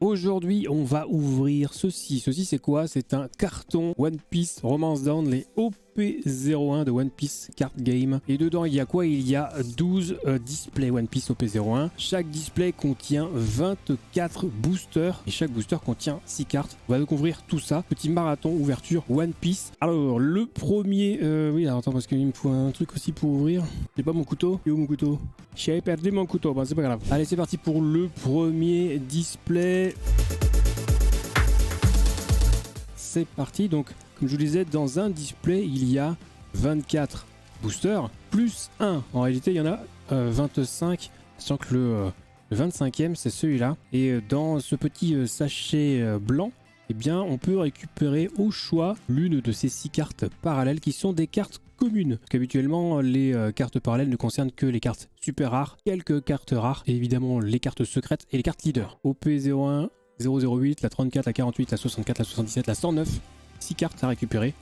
Aujourd'hui, on va ouvrir ceci. Ceci, c'est quoi? C'est un carton One Piece Romance Dawn, les OP01 de One Piece Card Game. Et dedans, il y a quoi? Il y a 12 displays One Piece OP01. Chaque display contient 24 boosters et chaque booster contient 6 cartes. On va découvrir tout ça. Petit marathon ouverture One Piece. Alors, le premier... oui, alors attends, parce qu'il me faut un truc aussi pour ouvrir. J'ai pas mon couteau. Il est où mon couteau? J'avais perdu mon couteau. Bon, c'est pas grave. Allez, c'est parti pour le premier display. C'est parti. Donc, comme je vous disais, dans un display, il y a 24 boosters, plus 1. En réalité, il y en a 25, sachant que le 25e, c'est celui-là. Et dans ce petit sachet blanc, eh bien, on peut récupérer au choix l'une de ces 6 cartes parallèles qui sont des cartes communes. Qu'habituellement, les cartes parallèles ne concernent que les cartes super rares, quelques cartes rares, et évidemment les cartes secrètes et les cartes leaders. OP01, 008, la 34, la 48, la 64, la 77, la 109, 6 cartes à récupérer.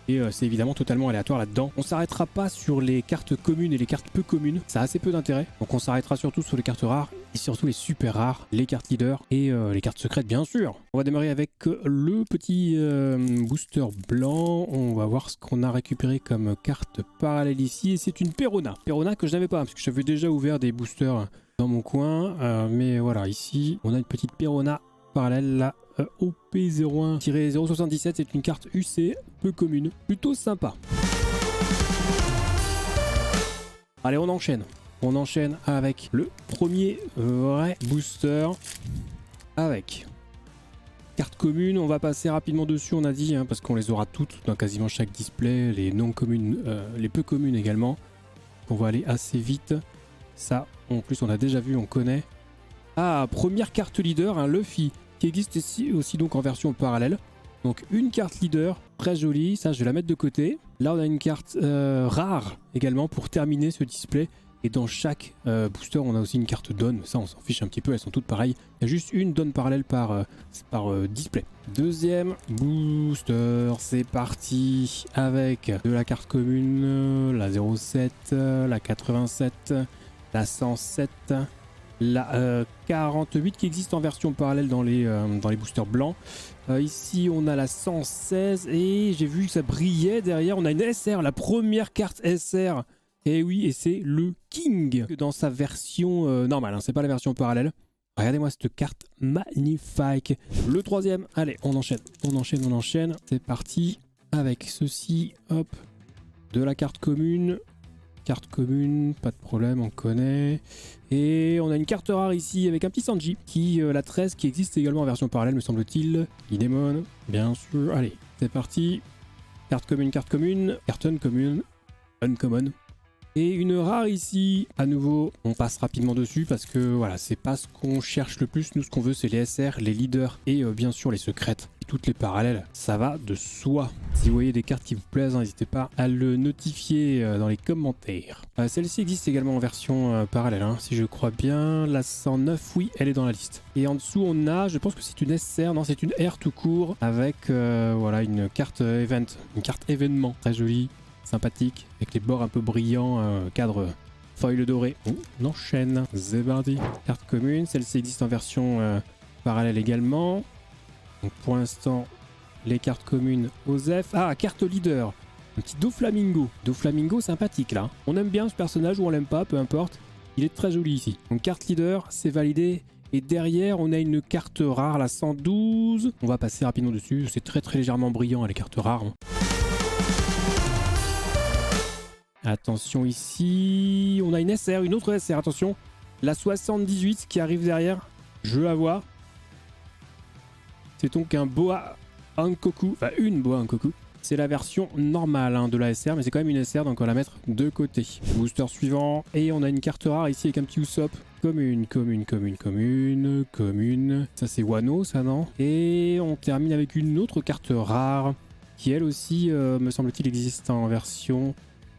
Et c'est évidemment totalement aléatoire là-dedans. On s'arrêtera pas sur les cartes communes et les cartes peu communes. Ça a assez peu d'intérêt. Donc on s'arrêtera surtout sur les cartes rares et surtout les super rares, les cartes leaders et les cartes secrètes bien sûr. On va démarrer avec le petit booster blanc. On va voir ce qu'on a récupéré comme carte parallèle ici. Et c'est une Perona. Perona que je n'avais pas parce que j'avais déjà ouvert des boosters dans mon coin. Mais voilà, ici on a une petite Perona parallèle là. OP01-077, c'est une carte UC peu commune, plutôt sympa. Allez, on enchaîne. On enchaîne avec le premier vrai booster avec carte commune. On va passer rapidement dessus, on a dit, parce qu'on les aura toutes dans quasiment chaque display, les non communes, les peu communes également. On va aller assez vite. Ça, en plus, on a déjà vu, on connaît. Ah, première carte leader, un Luffy, qui existe ici aussi donc en version parallèle. Donc une carte leader, très jolie, ça je vais la mettre de côté. Là on a une carte rare également pour terminer ce display. Et dans chaque booster on a aussi une carte Dawn, ça on s'en fiche un petit peu, elles sont toutes pareilles. Il y a juste une Dawn parallèle par display. Deuxième booster, c'est parti avec de la carte commune, la 07, la 87, la 107... la 48 qui existe en version parallèle dans les boosters blancs. Ici on a la 116 et j'ai vu que ça brillait derrière. On a une SR, la première carte SR. Et oui, et c'est le King dans sa version normale, hein, c'est pas la version parallèle. Regardez-moi cette carte magnifique. Le troisième, allez, on enchaîne, on enchaîne, on enchaîne. C'est parti avec ceci, hop, de la carte commune. Carte commune, pas de problème, on connaît. Et on a une carte rare ici avec un petit Sanji, la 13 qui existe également en version parallèle me semble-t-il. Idemon, bien sûr. Allez, c'est parti. Carte commune, carton commune, uncommon. Et une rare ici, à nouveau, on passe rapidement dessus parce que voilà, c'est pas ce qu'on cherche le plus. Nous, ce qu'on veut, c'est les SR, les leaders et bien sûr les secrètes. Et toutes les parallèles, ça va de soi. Si vous voyez des cartes qui vous plaisent, n'hésitez pas à le notifier dans les commentaires. Celle-ci existe également en version parallèle, hein, si je crois bien. La 109, oui, elle est dans la liste. Et en dessous, on a, je pense que c'est une SR, non, c'est une R tout court, avec voilà, une carte event, une carte événement, très jolie. Sympathique, avec les bords un peu brillants, cadre foil doré. On enchaîne. Zébardi. Carte commune, celle-ci existe en version parallèle également. Donc pour l'instant, les cartes communes OZEF. Ah, carte leader. Un petit Doflamingo. Doflamingo sympathique là. On aime bien ce personnage ou on l'aime pas, peu importe. Il est très joli ici. Donc carte leader, c'est validé. Et derrière, on a une carte rare, la 112. On va passer rapidement dessus. C'est très très légèrement brillant les cartes rares. Hein. Attention ici, on a une SR, une autre SR, attention. La 78 qui arrive derrière, je la vois. C'est donc un Boa Hankoku, enfin une Boa Hankoku. C'est la version normale hein, de la SR, mais c'est quand même une SR, donc on va la mettre de côté. Booster suivant, et on a une carte rare ici avec un petit Usopp. Commune. Ça c'est Wano, ça non? Et on termine avec une autre carte rare, qui elle aussi, me semble-t-il, existe en version...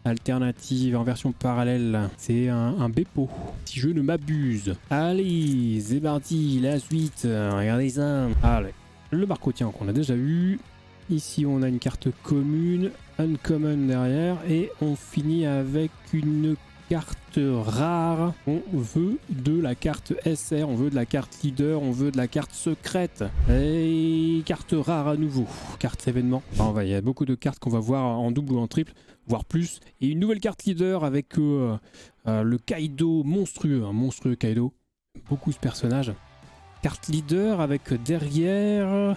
alternative, en version parallèle, c'est un Beppo, si je ne m'abuse. Allez, c'est parti, la suite, regardez ça. Allez, le Marco-Tien qu'on a déjà eu. Ici, on a une carte commune, uncommon derrière, et on finit avec une carte rare. On veut de la carte SR, on veut de la carte leader, on veut de la carte secrète. Et carte rare à nouveau. Carte événement. Enfin, il y a beaucoup de cartes qu'on va voir en double ou en triple, voire plus. Et une nouvelle carte leader avec le Kaido monstrueux. Un monstrueux Kaido. Beaucoup ce personnage. Carte leader avec derrière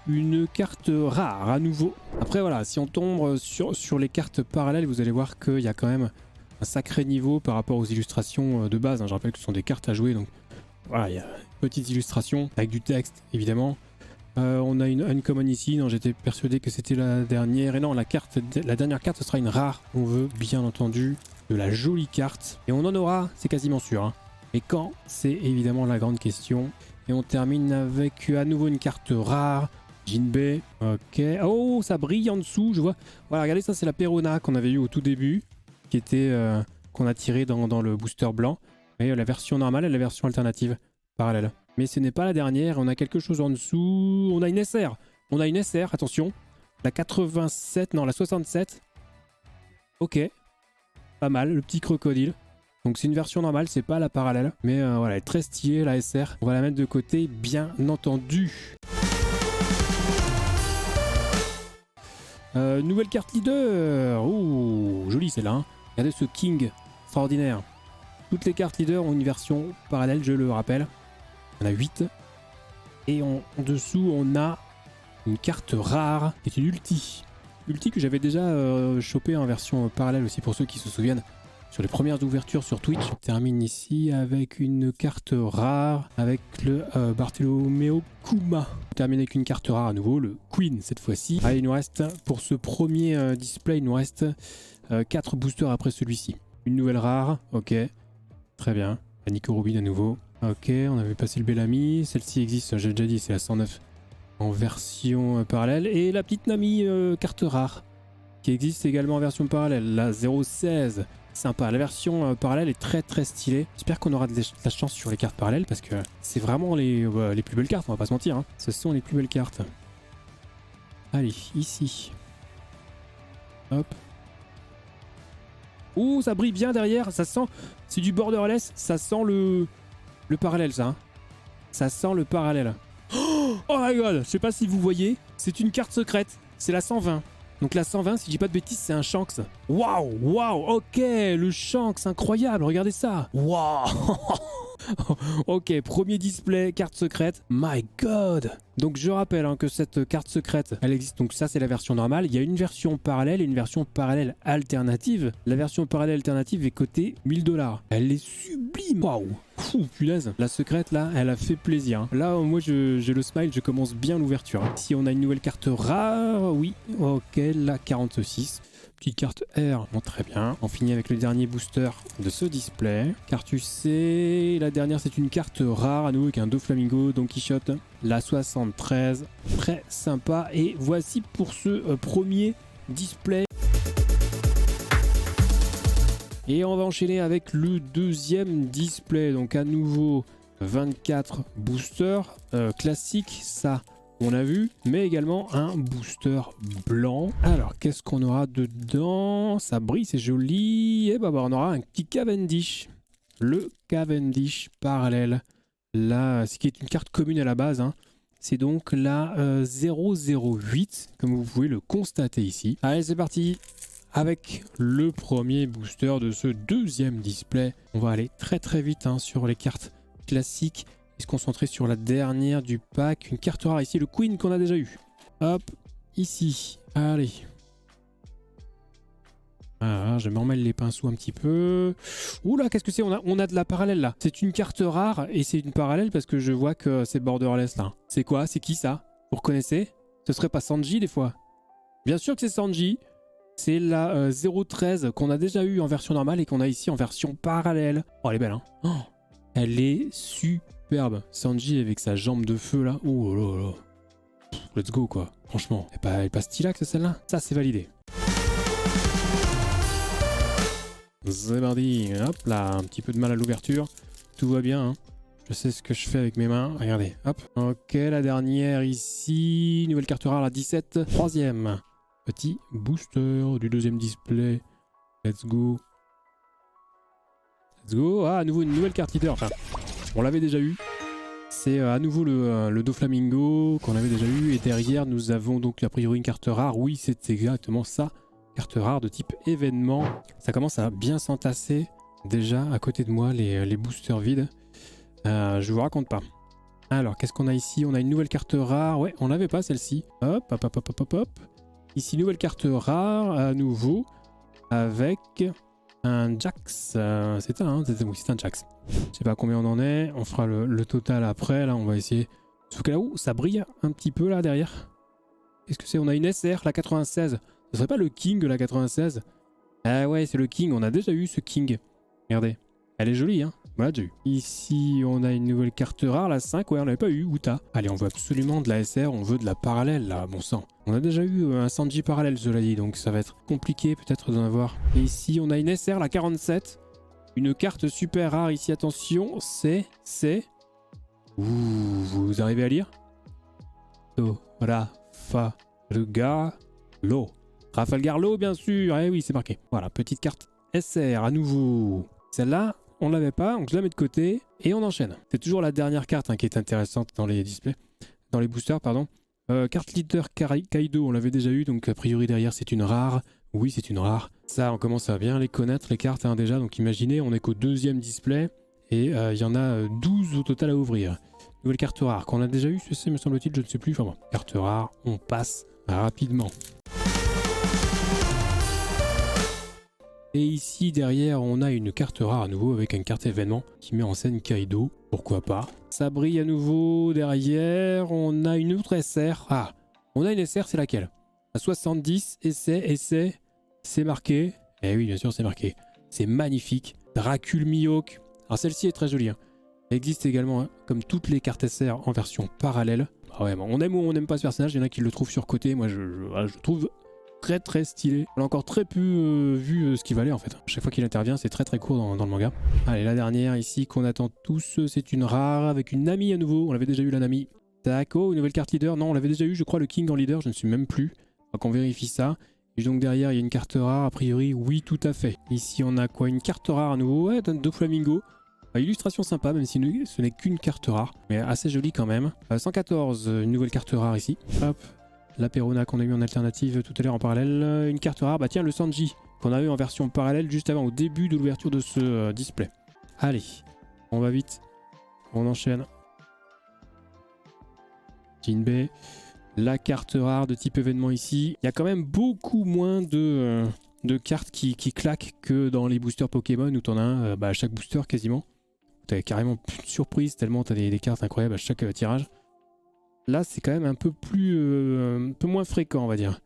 une carte rare à nouveau. Après voilà, si on tombe sur les cartes parallèles, vous allez voir qu'il y a quand même un sacré niveau par rapport aux illustrations de base. Je rappelle que ce sont des cartes à jouer, donc voilà, il y a une petite illustration avec du texte évidemment. On a une uncommon ici, non, j'étais persuadé que c'était la dernière. Et non, la dernière carte ce sera une rare. On veut bien entendu de la jolie carte. Et on en aura, c'est quasiment sûr. Hein. Mais quand, c'est évidemment la grande question. Et on termine avec à nouveau une carte rare. Jinbei, ok. Oh, ça brille en dessous, je vois. Voilà, regardez, ça c'est la Perona qu'on avait eu au tout début. Qui était qu'on a tiré dans le booster blanc. Et la version normale et la version alternative parallèle. Mais ce n'est pas la dernière, on a quelque chose en dessous. On a une SR. On a une SR, attention. La 87, non la 67. Ok. Pas mal, le petit crocodile. Donc c'est une version normale, c'est pas la parallèle. Mais voilà, elle est très stylée la SR. On va la mettre de côté, bien entendu. Nouvelle carte leader. Ouh, jolie celle-là. Hein. Regardez ce King, extraordinaire. Toutes les cartes leader ont une version parallèle, je le rappelle. Il y en a 8. Et en dessous, on a une carte rare, qui est une ulti. Ulti que j'avais déjà chopé en version parallèle aussi, pour ceux qui se souviennent. Sur les premières ouvertures sur Twitch. On termine ici avec une carte rare, avec le Bartholoméo Kuma. On termine avec une carte rare à nouveau, le Queen cette fois-ci. Allez, il nous reste, pour ce premier display, il nous reste 4 boosters après celui-ci. Une nouvelle rare, ok. Très bien. La Nico Robin à nouveau. Ok, on avait passé le Bellamy. Celle-ci existe, j'ai déjà dit, c'est la 109 en version parallèle. Et la petite Nami carte rare, qui existe également en version parallèle, la 016. Sympa, la version parallèle est très très stylée. J'espère qu'on aura de la chance sur les cartes parallèles parce que c'est vraiment les plus belles cartes, on va pas se mentir. Hein. Ce sont les plus belles cartes. Allez, ici. Hop. Ouh, ça brille bien derrière, ça sent... C'est du borderless, ça sent le parallèle ça. Hein. Ça sent le parallèle. Oh my god, je sais pas si vous voyez, c'est une carte secrète, c'est la 120. Donc la 120, si je dis pas de bêtises, c'est un Shanks. Waouh, waouh, ok, le Shanks, incroyable, regardez ça. Waouh. Ok, premier display, carte secrète. My god. Donc je rappelle hein, que cette carte secrète, elle existe. Donc ça, c'est la version normale. Il y a une version parallèle et une version parallèle alternative. La version parallèle alternative est cotée 1000 $. Elle est sublime. Waouh. Fou, punaise. La secrète, là, elle a fait plaisir. Là, moi, j'ai le smile, je commence bien l'ouverture. Si on a une nouvelle carte rare, oui. Ok, la 46. Petite carte R, bon, très bien. On finit avec le dernier booster de ce display. Carte UC, la dernière c'est une carte rare à nouveau avec un Doflamingo, Don Quichotte, la 73. Très sympa. Et voici pour ce premier display. Et on va enchaîner avec le deuxième display. Donc à nouveau 24 boosters classiques, ça on a vu, mais également un booster blanc. Alors, qu'est-ce qu'on aura dedans? Ça brille, c'est joli. Et bah, on aura un petit Cavendish. Le Cavendish parallèle. Là, ce qui est une carte commune à la base. Hein. C'est donc la 008, comme vous pouvez le constater ici. Allez, c'est parti. Avec le premier booster de ce deuxième display. On va aller très très vite hein, sur les cartes classiques. Se concentrer sur la dernière du pack, une carte rare ici, le Queen qu'on a déjà eu. Hop, ici, allez. Ah, je me remêle les pinceaux un petit peu. Oula, qu'est-ce que c'est? On a de la parallèle là. C'est une carte rare et c'est une parallèle parce que je vois que c'est borderless là. C'est quoi? C'est qui ça? Vous reconnaissez? Ce serait pas Sanji des fois? Bien sûr que c'est Sanji. C'est la 013 qu'on a déjà eu en version normale et qu'on a ici en version parallèle. Oh, elle est belle hein. Oh, elle est superbe. Sanji avec sa jambe de feu là. Oh là là. Let's go quoi. Franchement. Elle est pas stylax celle-là. Ça c'est validé. C'est parti. Hop là. Un petit peu de mal à l'ouverture. Tout va bien. Hein. Je sais ce que je fais avec mes mains. Regardez. Hop. Ok. La dernière ici. Nouvelle carte rare la 17. Troisième. Petit booster du deuxième display. Let's go. Let's go. Ah, à nouveau une nouvelle carte leader. Enfin, on l'avait déjà eu. C'est à nouveau le Doflamingo qu'on avait déjà eu. Et derrière, nous avons donc a priori une carte rare. Oui, c'est exactement ça. Carte rare de type événement. Ça commence à bien s'entasser. Déjà, à côté de moi, les boosters vides. Je vous raconte pas. Alors, qu'est-ce qu'on a ici? On a une nouvelle carte rare. Ouais, on l'avait pas celle-ci. Hop, hop, hop, hop, hop, hop. Ici, nouvelle carte rare à nouveau. Avec un Jax. C'est un Jax. Je sais pas combien on en est. On fera le total après. Là, on va essayer. Sauf que là où ça brille un petit peu là derrière. Qu'est-ce que c'est? On a une SR, la 96. Ce serait pas le King, la 96? Ah ouais, c'est le King. On a déjà eu ce King. Regardez. Elle est jolie, hein. On l'a déjà eu. Ici, on a une nouvelle carte rare, la 5. Ouais, on l'avait pas eu. Outa. Allez, on veut absolument de la SR. On veut de la parallèle, là, bon sang. On a déjà eu un Sanji parallèle, cela dit. Donc, ça va être compliqué, peut-être, d'en avoir. Et ici, on a une SR, la 47. Une carte super rare, ici. Attention, c'est... Ouh, vous arrivez à lire? Rafalgarlo. Rafalgarlo, bien sûr. Eh oui, c'est marqué. Voilà, petite carte SR, à nouveau. Celle-là, on l'avait pas, donc je la mets de côté et on enchaîne. C'est toujours la dernière carte hein, qui est intéressante dans les displays, dans les boosters, pardon. Carte leader Kaido, on l'avait déjà eu, donc a priori derrière c'est une rare. Oui, c'est une rare. Ça, on commence à bien les connaître, les cartes hein, déjà. Donc imaginez, on est qu'au deuxième display et il y en a 12 au total à ouvrir. Nouvelle carte rare qu'on a déjà eu, ceci me semble-t-il, je ne sais plus. Enfin bon, carte rare, on passe rapidement. Et ici derrière on a une carte rare à nouveau avec une carte événement qui met en scène Kaido, pourquoi pas. Ça brille à nouveau derrière, on a une autre SR. Ah, on a une SR, c'est laquelle? À 70, essai, c'est marqué. Eh oui bien sûr c'est marqué. C'est magnifique, Dracul Mihawk. Alors celle-ci est très jolie hein. Elle existe également hein, comme toutes les cartes SR en version parallèle. Ah ouais, bon, on aime ou on n'aime pas ce personnage, il y en a qui le trouvent surcoté, moi je trouve très stylé. On a encore très peu vu ce qu'il valait en fait. Chaque fois qu'il intervient, c'est très court dans le manga. Allez, la dernière ici qu'on attend tous, c'est une rare avec une Nami à nouveau. On l'avait déjà eu la Nami. Tac, oh, une nouvelle carte leader. Non, on l'avait déjà eu, je crois, le King en leader. Je ne suis même plus. Donc on vérifie ça. Et donc derrière, il y a une carte rare. A priori, oui, tout à fait. Ici, on a quoi? Une carte rare à nouveau. Ouais, Doflamingo. Illustration sympa, même si ce n'est qu'une carte rare. Mais assez jolie quand même. 114, une nouvelle carte rare ici. Hop. La Perona qu'on a eu en alternative tout à l'heure en parallèle. Une carte rare, bah tiens le Sanji qu'on a eu en version parallèle juste avant, au début de l'ouverture de ce display. Allez, on va vite, on enchaîne. Jinbei, la carte rare de type événement ici. Il y a quand même beaucoup moins de cartes qui claquent que dans les boosters Pokémon où t'en as un à chaque booster quasiment. T'as carrément plus de surprise tellement t'as des cartes incroyables à chaque tirage. Là, c'est quand même un peu moins fréquent, on va dire.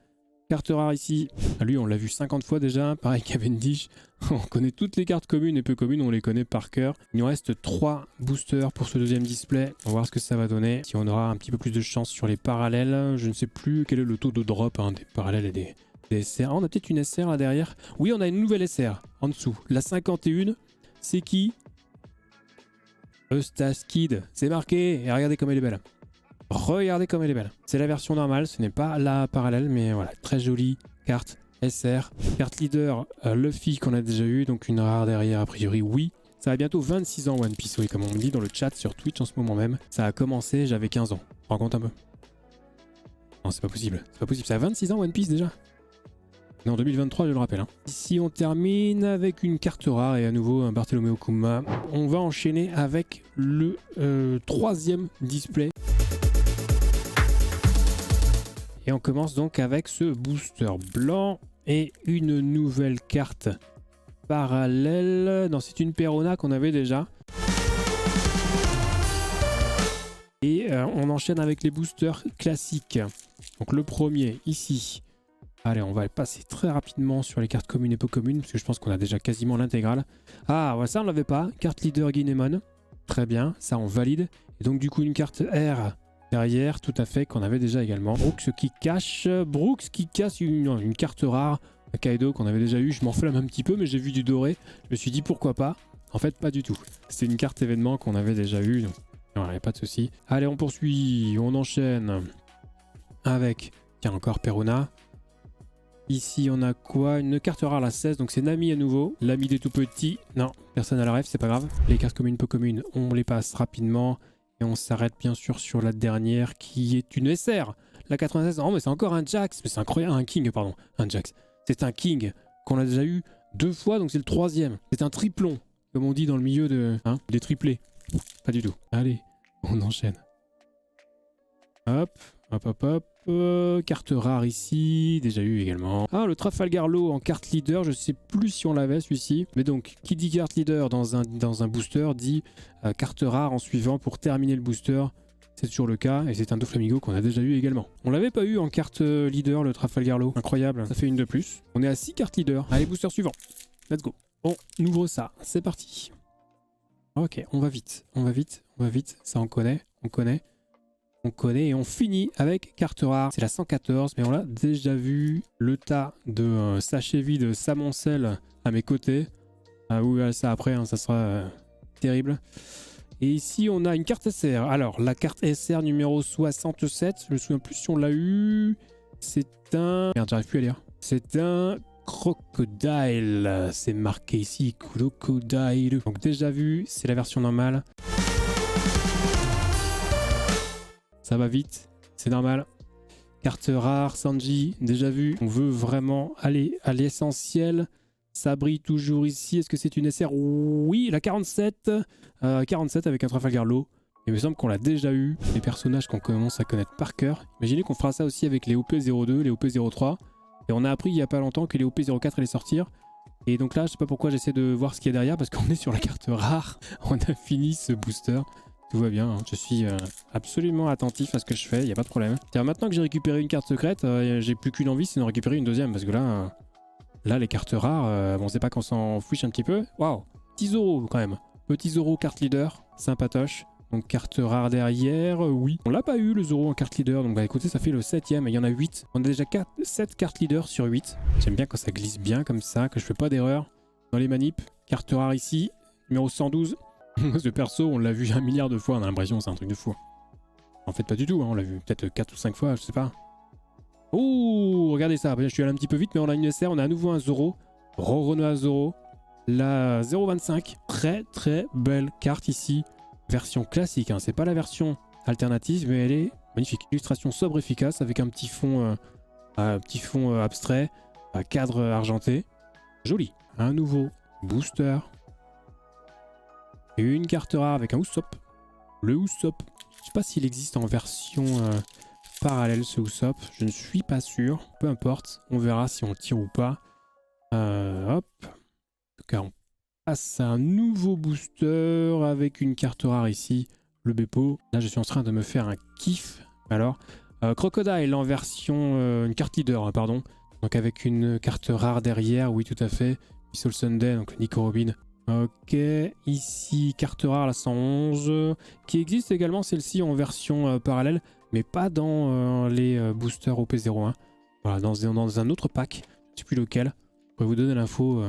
Carte rare ici. Lui, on l'a vu 50 fois déjà. Pareil, Cavendish. On connaît toutes les cartes communes et peu communes, on les connaît par cœur. Il nous reste 3 boosters pour ce deuxième display. On va voir ce que ça va donner. Si on aura un petit peu plus de chance sur les parallèles. Je ne sais plus quel est le taux de drop hein, des parallèles et des SR. Ah, on a peut-être une SR là derrière. Oui, on a une nouvelle SR en dessous. La 51. C'est qui? Eustaskid. C'est marqué. Et regardez comme elle est belle. Regardez comme elle est belle. C'est la version normale, ce n'est pas la parallèle, mais voilà, très jolie carte SR. Carte leader Luffy qu'on a déjà eu, donc une rare derrière a priori, oui. Ça a bientôt 26 ans One Piece, oui, comme on me dit dans le chat sur Twitch en ce moment même. Ça a commencé, j'avais 15 ans. Rends compte un peu. Non, c'est pas possible. C'est pas possible. Ça a 26 ans One Piece déjà? Non, 2023, je le rappelle. Hein. Ici, on termine avec une carte rare et à nouveau un Bartholomew Kuma. On va enchaîner avec le troisième display. Et on commence donc avec ce booster blanc et une nouvelle carte parallèle. Non, c'est une Perona qu'on avait déjà. Et on enchaîne avec les boosters classiques. Donc le premier ici. Allez, on va passer très rapidement sur les cartes communes et peu communes, parce que je pense qu'on a déjà quasiment l'intégrale. Ah, ouais, ça on l'avait pas. Carte leader Guinemon. Très bien, ça on valide. Et donc du coup une carte R derrière, tout à fait, qu'on avait déjà également. Brooks qui cache une carte rare. Kaido qu'on avait déjà eu. Je m'enflamme un petit peu, mais j'ai vu du doré. Je me suis dit pourquoi pas. En fait, pas du tout. C'est une carte événement qu'on avait déjà eu. Donc il n'y a pas de souci. Allez, on poursuit. On enchaîne avec, tiens, encore Perona. Ici, on a quoi? Une carte rare, la 16, donc c'est Nami à nouveau. L'ami des tout petits. Non, personne à la rêve, c'est pas grave. Les cartes communes, peu communes, on les passe rapidement. Et on s'arrête bien sûr sur la dernière qui est une SR. La 96, oh mais c'est encore un Jax. Mais c'est incroyable, un King, pardon. Un Jax. C'est un King qu'on a déjà eu 2 fois, donc c'est le 3e. C'est un triplon, comme on dit dans le milieu de... Hein, des triplés. Pas du tout. Allez, on enchaîne. Hop, hop, hop, hop. Carte rare ici, déjà eu également. Ah, le Trafalgar Law en carte leader, je sais plus si on l'avait celui-ci. Mais donc, qui dit carte leader dans un booster dit carte rare en suivant pour terminer le booster. C'est toujours le cas et c'est un Doflamingo qu'on a déjà eu également. On l'avait pas eu en carte leader, le Trafalgar Law. Incroyable, ça fait une de plus. On est à 6 cartes leader. Allez, booster suivant. Let's go. On ouvre ça, c'est parti. Ok, on va vite, on va vite, on va vite. Ça on connaît, on connaît. On connaît et on finit avec carte rare. C'est la 114, mais on l'a déjà vu. Le tas de sachets vides Samoncel à mes côtés. Ah oui, ça après, hein, ça sera terrible. Et ici, on a une carte SR. Alors, la carte SR numéro 67, je me souviens plus si on l'a eu. C'est un... Merde, j'arrive plus à lire. C'est un Crocodile. C'est marqué ici, Crocodile. Donc déjà vu, c'est la version normale. Ça va vite, c'est normal. Carte rare, Sanji, déjà vu. On veut vraiment aller à l'essentiel. Ça brille toujours ici. Est-ce que c'est une SR? Oui, la 47. 47 avec un Trafalgar Law. Il me semble qu'on l'a déjà eu. Les personnages qu'on commence à connaître par cœur. Imaginez qu'on fera ça aussi avec les OP02, les OP03. Et on a appris il n'y a pas longtemps que les OP04 allaient sortir. Et donc là, je sais pas pourquoi j'essaie de voir ce qu'il y a derrière parce qu'on est sur la carte rare. On a fini ce booster. Tout va bien, hein. Je suis absolument attentif à ce que je fais, il n'y a pas de problème. Maintenant que j'ai récupéré une carte secrète, j'ai plus qu'une envie, c'est de récupérer une deuxième. Parce que là, les cartes rares, bon, c'est pas qu'on s'en fiche un petit peu. Waouh, petit Zoro quand même. Petit Zoro carte leader, sympatoche. Donc carte rare derrière, oui. On l'a pas eu le Zoro en carte leader, donc bah écoutez, ça fait le 7ème et il y en a 8. On a déjà 7 cartes leader sur 8. J'aime bien quand ça glisse bien comme ça, que je fais pas d'erreur dans les manips. Carte rare ici, numéro 112. Ce perso, on l'a vu 1 milliard de fois, on a l'impression c'est un truc de fou. En fait, pas du tout, hein, on l'a vu peut-être 4 ou 5 fois, je sais pas. Oh, regardez ça, je suis allé un petit peu vite, mais on a une SR, on a à nouveau un Zoro. Roronoa Zoro. La 025, très très belle carte ici. Version classique, hein, c'est pas la version alternative, mais elle est magnifique. Illustration sobre efficace avec un petit fond, abstrait, cadre argenté. Joli. Un nouveau booster. Et une carte rare avec un Usopp. Le Usopp. Je sais pas s'il existe en version parallèle ce Usopp. Je ne suis pas sûr. Peu importe. On verra si on le tire ou pas. Hop. En tout cas, on passe à un nouveau booster avec une carte rare ici. Le Beppo. Là, je suis en train de me faire un kiff. Alors, Crocodile en version... une carte leader, pardon. Donc avec une carte rare derrière. Oui, tout à fait. Soul Sunday, donc Nico Robin. Ok, ici carte rare la 111 qui existe également celle-ci en version parallèle mais pas dans les boosters OP01. Voilà, dans un autre pack, je sais plus lequel. Je pourrais vous donner l'info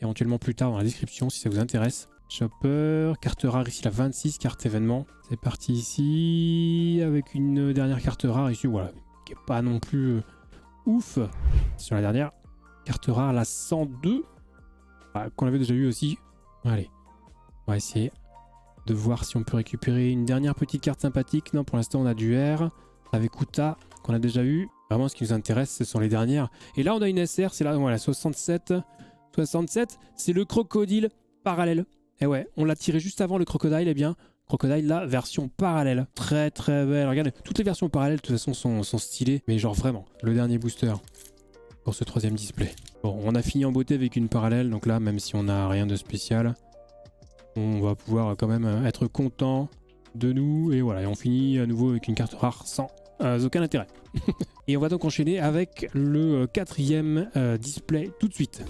éventuellement plus tard dans la description si ça vous intéresse. Chopper, carte rare ici la 26, carte événement. C'est parti ici avec une dernière carte rare ici, voilà, qui est pas non plus ouf sur la dernière. Carte rare la 102. Qu'on avait déjà eu aussi. Allez, on va essayer de voir si on peut récupérer une dernière petite carte sympathique. Non, pour l'instant on a du R avec Uta qu'on a déjà eu. Vraiment ce qui nous intéresse ce sont les dernières. Et là on a une SR, c'est là, voilà, 67. 67, c'est le Crocodile parallèle. Et ouais, on l'a tiré juste avant le Crocodile, et bien Crocodile là, version parallèle. Très très belle. Regardez, toutes les versions parallèles de toute façon sont stylées. Mais genre vraiment, le dernier booster pour ce 3ème display. Bon, on a fini en beauté avec une parallèle, donc là, même si on n'a rien de spécial, on va pouvoir quand même être content de nous. Et voilà, et on finit à nouveau avec une carte rare sans aucun intérêt. Et on va donc enchaîner avec le 4ème display tout de suite.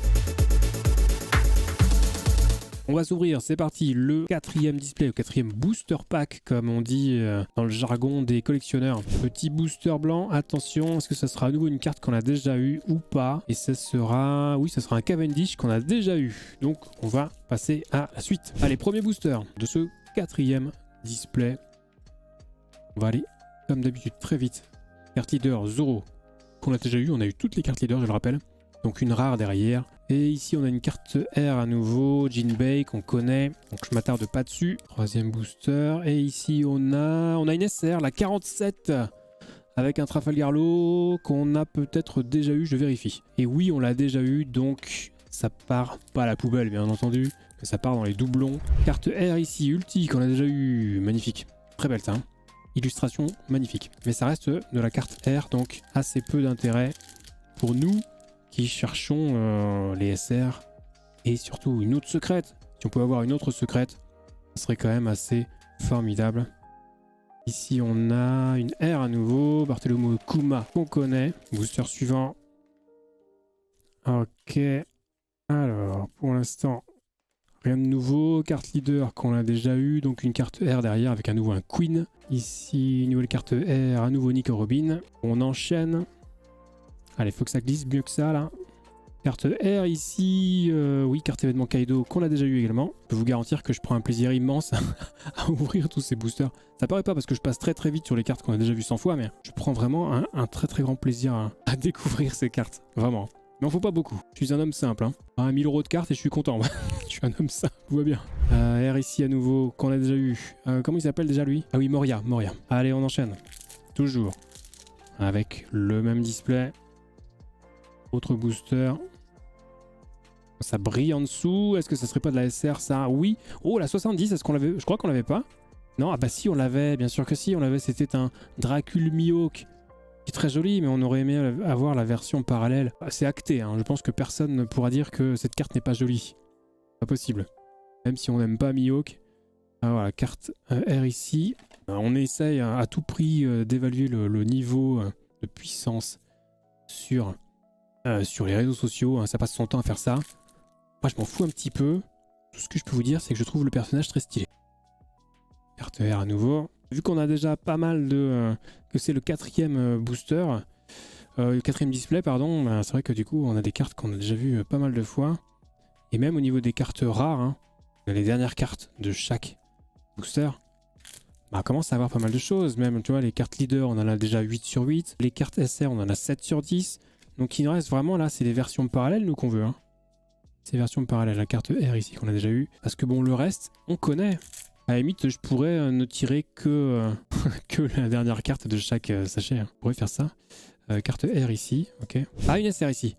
On va s'ouvrir, c'est parti, le 4ème display, le 4ème booster pack, comme on dit dans le jargon des collectionneurs. Petit booster blanc, attention, est-ce que ça sera à nouveau une carte qu'on a déjà eue ou pas? Et ça sera, oui, ça sera un Cavendish qu'on a déjà eu. Donc, on va passer à la suite. Allez, premier booster de ce 4ème display. On va aller, comme d'habitude, très vite. Carte leader, Zoro. qu'on a déjà eu. On a eu toutes les cartes leaders, je le rappelle. Donc une rare derrière. Et ici, on a une carte R à nouveau, Jinbei qu'on connaît. Donc je m'attarde pas dessus. Troisième booster. Et ici, on a une SR, la 47. Avec un Trafalgar Law qu'on a peut-être déjà eu, je vérifie. Et oui, on l'a déjà eu, donc ça part pas à la poubelle, bien entendu. Mais ça part dans les doublons. Carte R ici, Ulti, qu'on a déjà eu. Magnifique. Très belle ça. Hein. Illustration magnifique. Mais ça reste de la carte R, donc assez peu d'intérêt pour nous qui cherchons les SR. Et surtout une autre secrète. Si on peut avoir une autre secrète, ça serait quand même assez formidable. Ici on a une R à nouveau, Bartholomew Kuma qu'on connaît. Booster suivant. Ok. Alors pour l'instant, rien de nouveau. Carte leader qu'on a déjà eu, donc une carte R derrière avec à nouveau un Queen. Ici, une nouvelle carte R, à nouveau Nico Robin. On enchaîne. Allez, faut que ça glisse mieux que ça là. Carte R ici, oui, carte événement Kaido qu'on a déjà eu également. Je peux vous garantir que je prends un plaisir immense à ouvrir tous ces boosters. Ça paraît pas parce que je passe très très vite sur les cartes qu'on a déjà vues 100 fois, mais je prends vraiment un très très grand plaisir à découvrir ces cartes. Vraiment. Mais en faut pas beaucoup. Je suis un homme simple. Hein. 1000 € de cartes et je suis content. Je suis un homme simple, tout va bien. R ici à nouveau, qu'on a déjà eu. Comment il s'appelle déjà lui? Ah oui, Moria. Allez, on enchaîne. Toujours. Avec le même display. Autre booster. Ça brille en dessous. Est-ce que ça serait pas de la SR ça? Oui. Oh, la 70, est-ce qu'on l'avait? Je crois qu'on l'avait pas. Non, ah bah si, on l'avait. Bien sûr que si, on l'avait. C'était un Dracul Mihawk. Qui est très joli, mais on aurait aimé avoir la version parallèle. C'est acté, hein. Je pense que personne ne pourra dire que cette carte n'est pas jolie. Pas possible. Même si on n'aime pas Mihawk. Ah, voilà, carte R ici. On essaye à tout prix d'évaluer le niveau de puissance sur les réseaux sociaux. Hein. Ça passe son temps à faire ça. Moi, je m'en fous un petit peu. Tout ce que je peux vous dire, c'est que je trouve le personnage très stylé. Carte R à nouveau. Vu qu'on a déjà pas mal de... que c'est le 4e booster, le 4e display, pardon, bah, c'est vrai que du coup, on a des cartes qu'on a déjà vues pas mal de fois. Et même au niveau des cartes rares, hein, les dernières cartes de chaque booster, bah, on commence à avoir pas mal de choses. Même, tu vois, les cartes leader, on en a déjà 8 sur 8. Les cartes SR, on en a 7 sur 10. Donc il nous reste vraiment là, c'est les versions parallèles, nous, qu'on veut. Hein. Ces versions parallèles, la carte R ici qu'on a déjà eu. Parce que bon, le reste, on connaît. À la limite, je pourrais ne tirer que, que la dernière carte de chaque sachet. Hein. Je pourrais faire ça. Carte R ici, ok. Ah, une SR ici.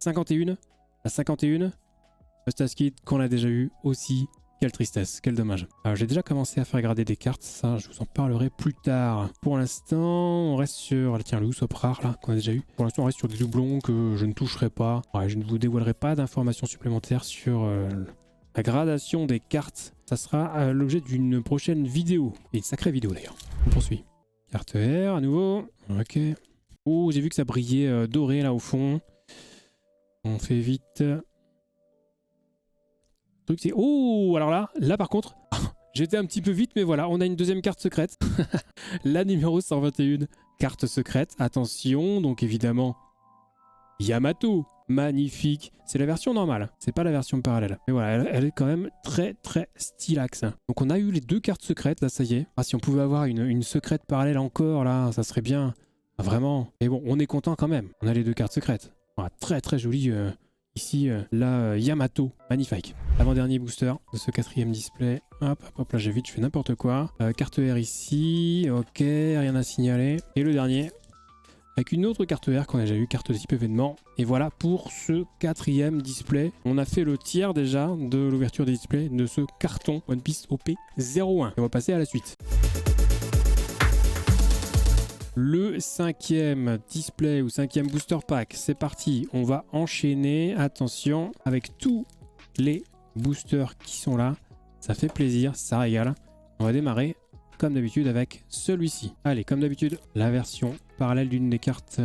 51. La 51. Mustaskid qu'on a déjà eu aussi. Quelle tristesse, quel dommage. J'ai déjà commencé à faire grader des cartes. Ça, je vous en parlerai plus tard. Pour l'instant, on reste sur... Tiens, le Usopp rare là, qu'on a déjà eu. Pour l'instant, on reste sur des doublons que je ne toucherai pas. Ouais, je ne vous dévoilerai pas d'informations supplémentaires sur... la gradation des cartes, ça sera l'objet d'une prochaine vidéo. Et une sacrée vidéo d'ailleurs. On poursuit. Carte R à nouveau. Ok. Oh, j'ai vu que ça brillait doré là au fond. On fait vite. Le truc c'est... Oh, alors là par contre, j'étais un petit peu vite, mais voilà, on a une deuxième carte secrète. La numéro 121. Carte secrète. Attention, donc évidemment, Yamato. Magnifique. C'est la version normale, c'est pas la version parallèle. Mais voilà, elle est quand même très très stylax. Donc on a eu les deux cartes secrètes, là ça y est. Ah, si on pouvait avoir une secrète parallèle encore, là, ça serait bien. Ah, vraiment. Et bon, on est content quand même. On a les deux cartes secrètes. Voilà, très très joli. Ici, la Yamato. Magnifique. Avant-dernier booster de ce 4e display. Hop, hop, hop, là j'ai vite, je fais n'importe quoi. Carte R ici. Ok, rien à signaler. Et le dernier. Avec une autre carte R qu'on a déjà eu, carte de type événement. Et voilà pour ce 4e display. On a fait le tiers déjà de l'ouverture des displays de ce carton One Piece OP 01. Et on va passer à la suite. Le 5e display ou 5e booster pack, c'est parti. On va enchaîner, attention, avec tous les boosters qui sont là. Ça fait plaisir, ça régale. On va démarrer comme d'habitude avec celui-ci. Allez, comme d'habitude, la version parallèle d'une des cartes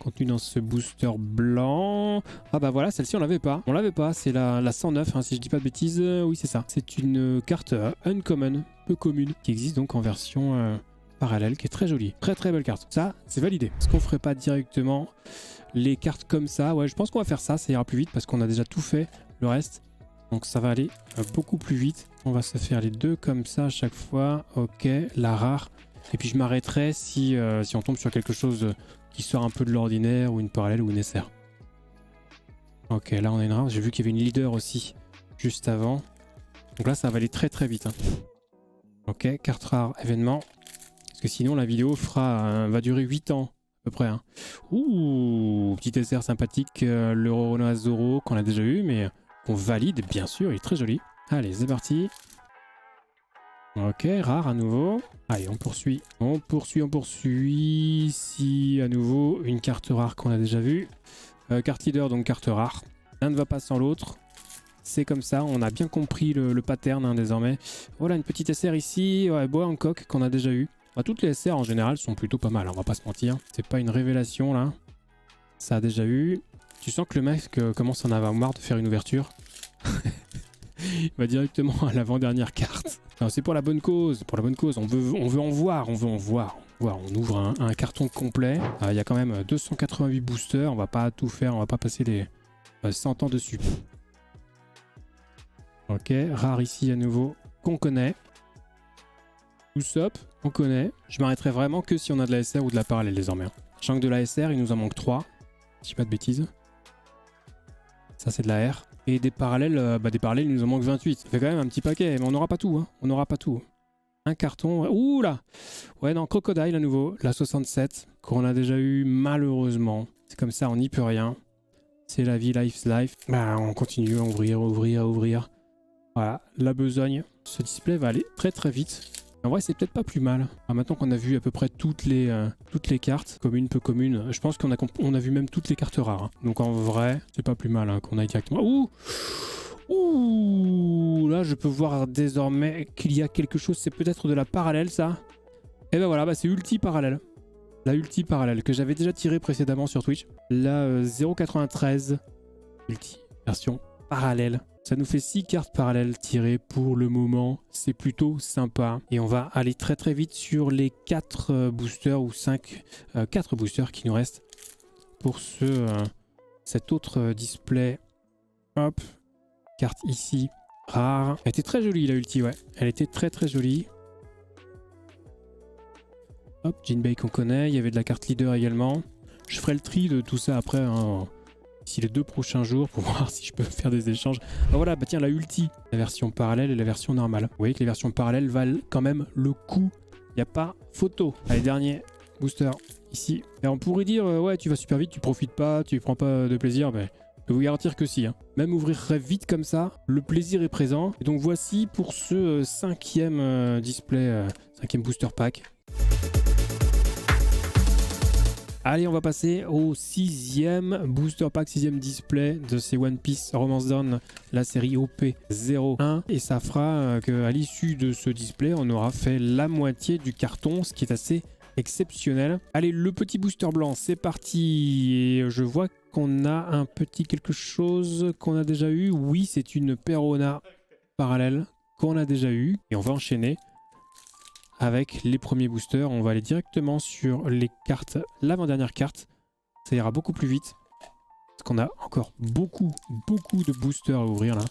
contenues dans ce booster blanc. Ah bah voilà, celle-ci on l'avait pas. On l'avait pas, c'est la 109, hein, si je dis pas de bêtises. Oui, c'est ça. C'est une carte uncommon, peu commune, qui existe donc en version parallèle, qui est très jolie. Très très belle carte. Ça, c'est validé. Est-ce qu'on ferait pas directement les cartes comme ça? Ouais, je pense qu'on va faire ça, ça ira plus vite parce qu'on a déjà tout fait, le reste. Donc ça va aller beaucoup plus vite. On va se faire les deux comme ça à chaque fois. Ok, la rare. Et puis je m'arrêterai si on tombe sur quelque chose qui sort un peu de l'ordinaire, ou une parallèle ou une SR. Ok, là on a une rare. J'ai vu qu'il y avait une leader aussi juste avant. Donc là ça va aller très très vite. Hein. Ok, carte rare, événement. Parce que sinon la vidéo va durer 8 ans à peu près. Hein. Ouh, petit SR sympathique, le Rona Zoro qu'on a déjà eu, mais qu'on valide bien sûr, il est très joli. Allez, c'est parti. Ok, rare à nouveau. Allez, on poursuit. On poursuit. Ici, à nouveau, une carte rare qu'on a déjà vue. Carte leader, donc carte rare. L'un ne va pas sans l'autre. C'est comme ça, on a bien compris le pattern hein, désormais. Voilà, une petite SR ici. Ouais, Boa Hancock qu'on a déjà eu. Bah, toutes les SR en général sont plutôt pas mal, hein, on va pas se mentir. C'est pas une révélation là. Ça a déjà eu. Tu sens que le mec commence à en avoir marre de faire une ouverture. Il va directement à l'avant-dernière carte. C'est pour la bonne cause, On veut en voir, On ouvre un carton complet. Il y a quand même 288 boosters. On va pas tout faire, on va pas passer les 100 ans dessus. Ok, rare ici à nouveau, qu'on connaît. Usopp, on connaît. Je m'arrêterai vraiment que si on a de la SR ou de la parallèle désormais. Sachant que de la SR, il nous en manque 3. Si je dis pas de bêtises. Ça c'est de la R. Et des parallèles, il nous en manque 28. Ça fait quand même un petit paquet, mais on n'aura pas tout. Hein. On n'aura pas tout. Un carton. Ouh là. Ouais, non, Crocodile à nouveau. La 67, qu'on a déjà eu malheureusement. C'est comme ça, on n'y peut rien. C'est la vie, life's life. Bah, on continue à ouvrir. Voilà, la besogne. Ce display va aller très très vite. En vrai, c'est peut-être pas plus mal. Alors, maintenant qu'on a vu à peu près toutes les cartes, commune, peu commune, je pense qu'on a vu même toutes les cartes rares. Hein. Donc en vrai, c'est pas plus mal hein, qu'on aille directement. Ouh, là, je peux voir désormais qu'il y a quelque chose. C'est peut-être de la parallèle, ça. Et ben voilà, c'est Ulti Parallèle. La Ulti Parallèle que j'avais déjà tiré précédemment sur Twitch. La 0,93 Ulti, version parallèle. Ça nous fait 6 cartes parallèles tirées pour le moment. C'est plutôt sympa. Et on va aller très très vite sur les 4 boosters ou 4 boosters qui nous restent pour cet autre display. Hop. Carte ici. Rare. Elle était très jolie la ulti, ouais. Elle était très très jolie. Hop, Jinbei qu'on connaît. Il y avait de la carte leader également. Je ferai le tri de tout ça après. Hein. D'ici les 2 prochains jours pour voir si je peux faire des échanges. Ah voilà, bah tiens, la ulti, la version parallèle et la version normale. Vous voyez que les versions parallèles valent quand même le coup. Il n'y a pas photo. Allez, dernier booster ici. Et on pourrait dire, ouais, tu vas super vite, tu profites pas, tu prends pas de plaisir. Mais je peux vous garantir que si. Hein. Même ouvrir vite comme ça, le plaisir est présent. Et donc voici pour ce 5e display, 5e booster pack. Allez, on va passer au 6e booster pack, 6e display de ces One Piece Romance Dawn, la série OP01. Et ça fera qu'à l'issue de ce display, on aura fait la moitié du carton, ce qui est assez exceptionnel. Allez, le petit booster blanc, c'est parti. Et je vois qu'on a un petit quelque chose qu'on a déjà eu. Oui, c'est une Perona parallèle qu'on a déjà eu. Et on va enchaîner avec les premiers boosters. On va aller directement sur les cartes, l'avant-dernière carte. Ça ira beaucoup plus vite. Parce qu'on a encore beaucoup de boosters à ouvrir là.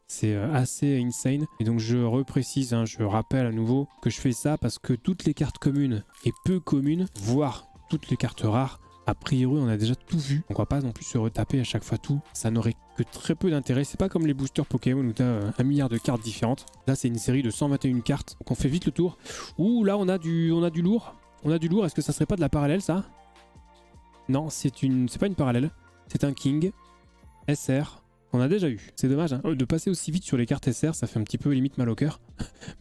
C'est assez insane. Et donc je reprécise, hein, je rappelle à nouveau que je fais ça parce que toutes les cartes communes et peu communes, voire toutes les cartes rares, a priori on a déjà tout vu. Donc on va pas non plus se retaper à chaque fois tout. Ça n'aurait que très peu d'intérêt. C'est pas comme les boosters Pokémon où tu as 1 milliard de cartes différentes. Là c'est une série de 121 cartes. Donc on fait vite le tour. Ouh là on a du lourd. On a du lourd. Est-ce que ça serait pas de la parallèle ça? Non, c'est pas une parallèle. C'est un King SR qu'on a déjà eu. C'est dommage hein, de passer aussi vite sur les cartes SR. Ça fait un petit peu limite mal au cœur.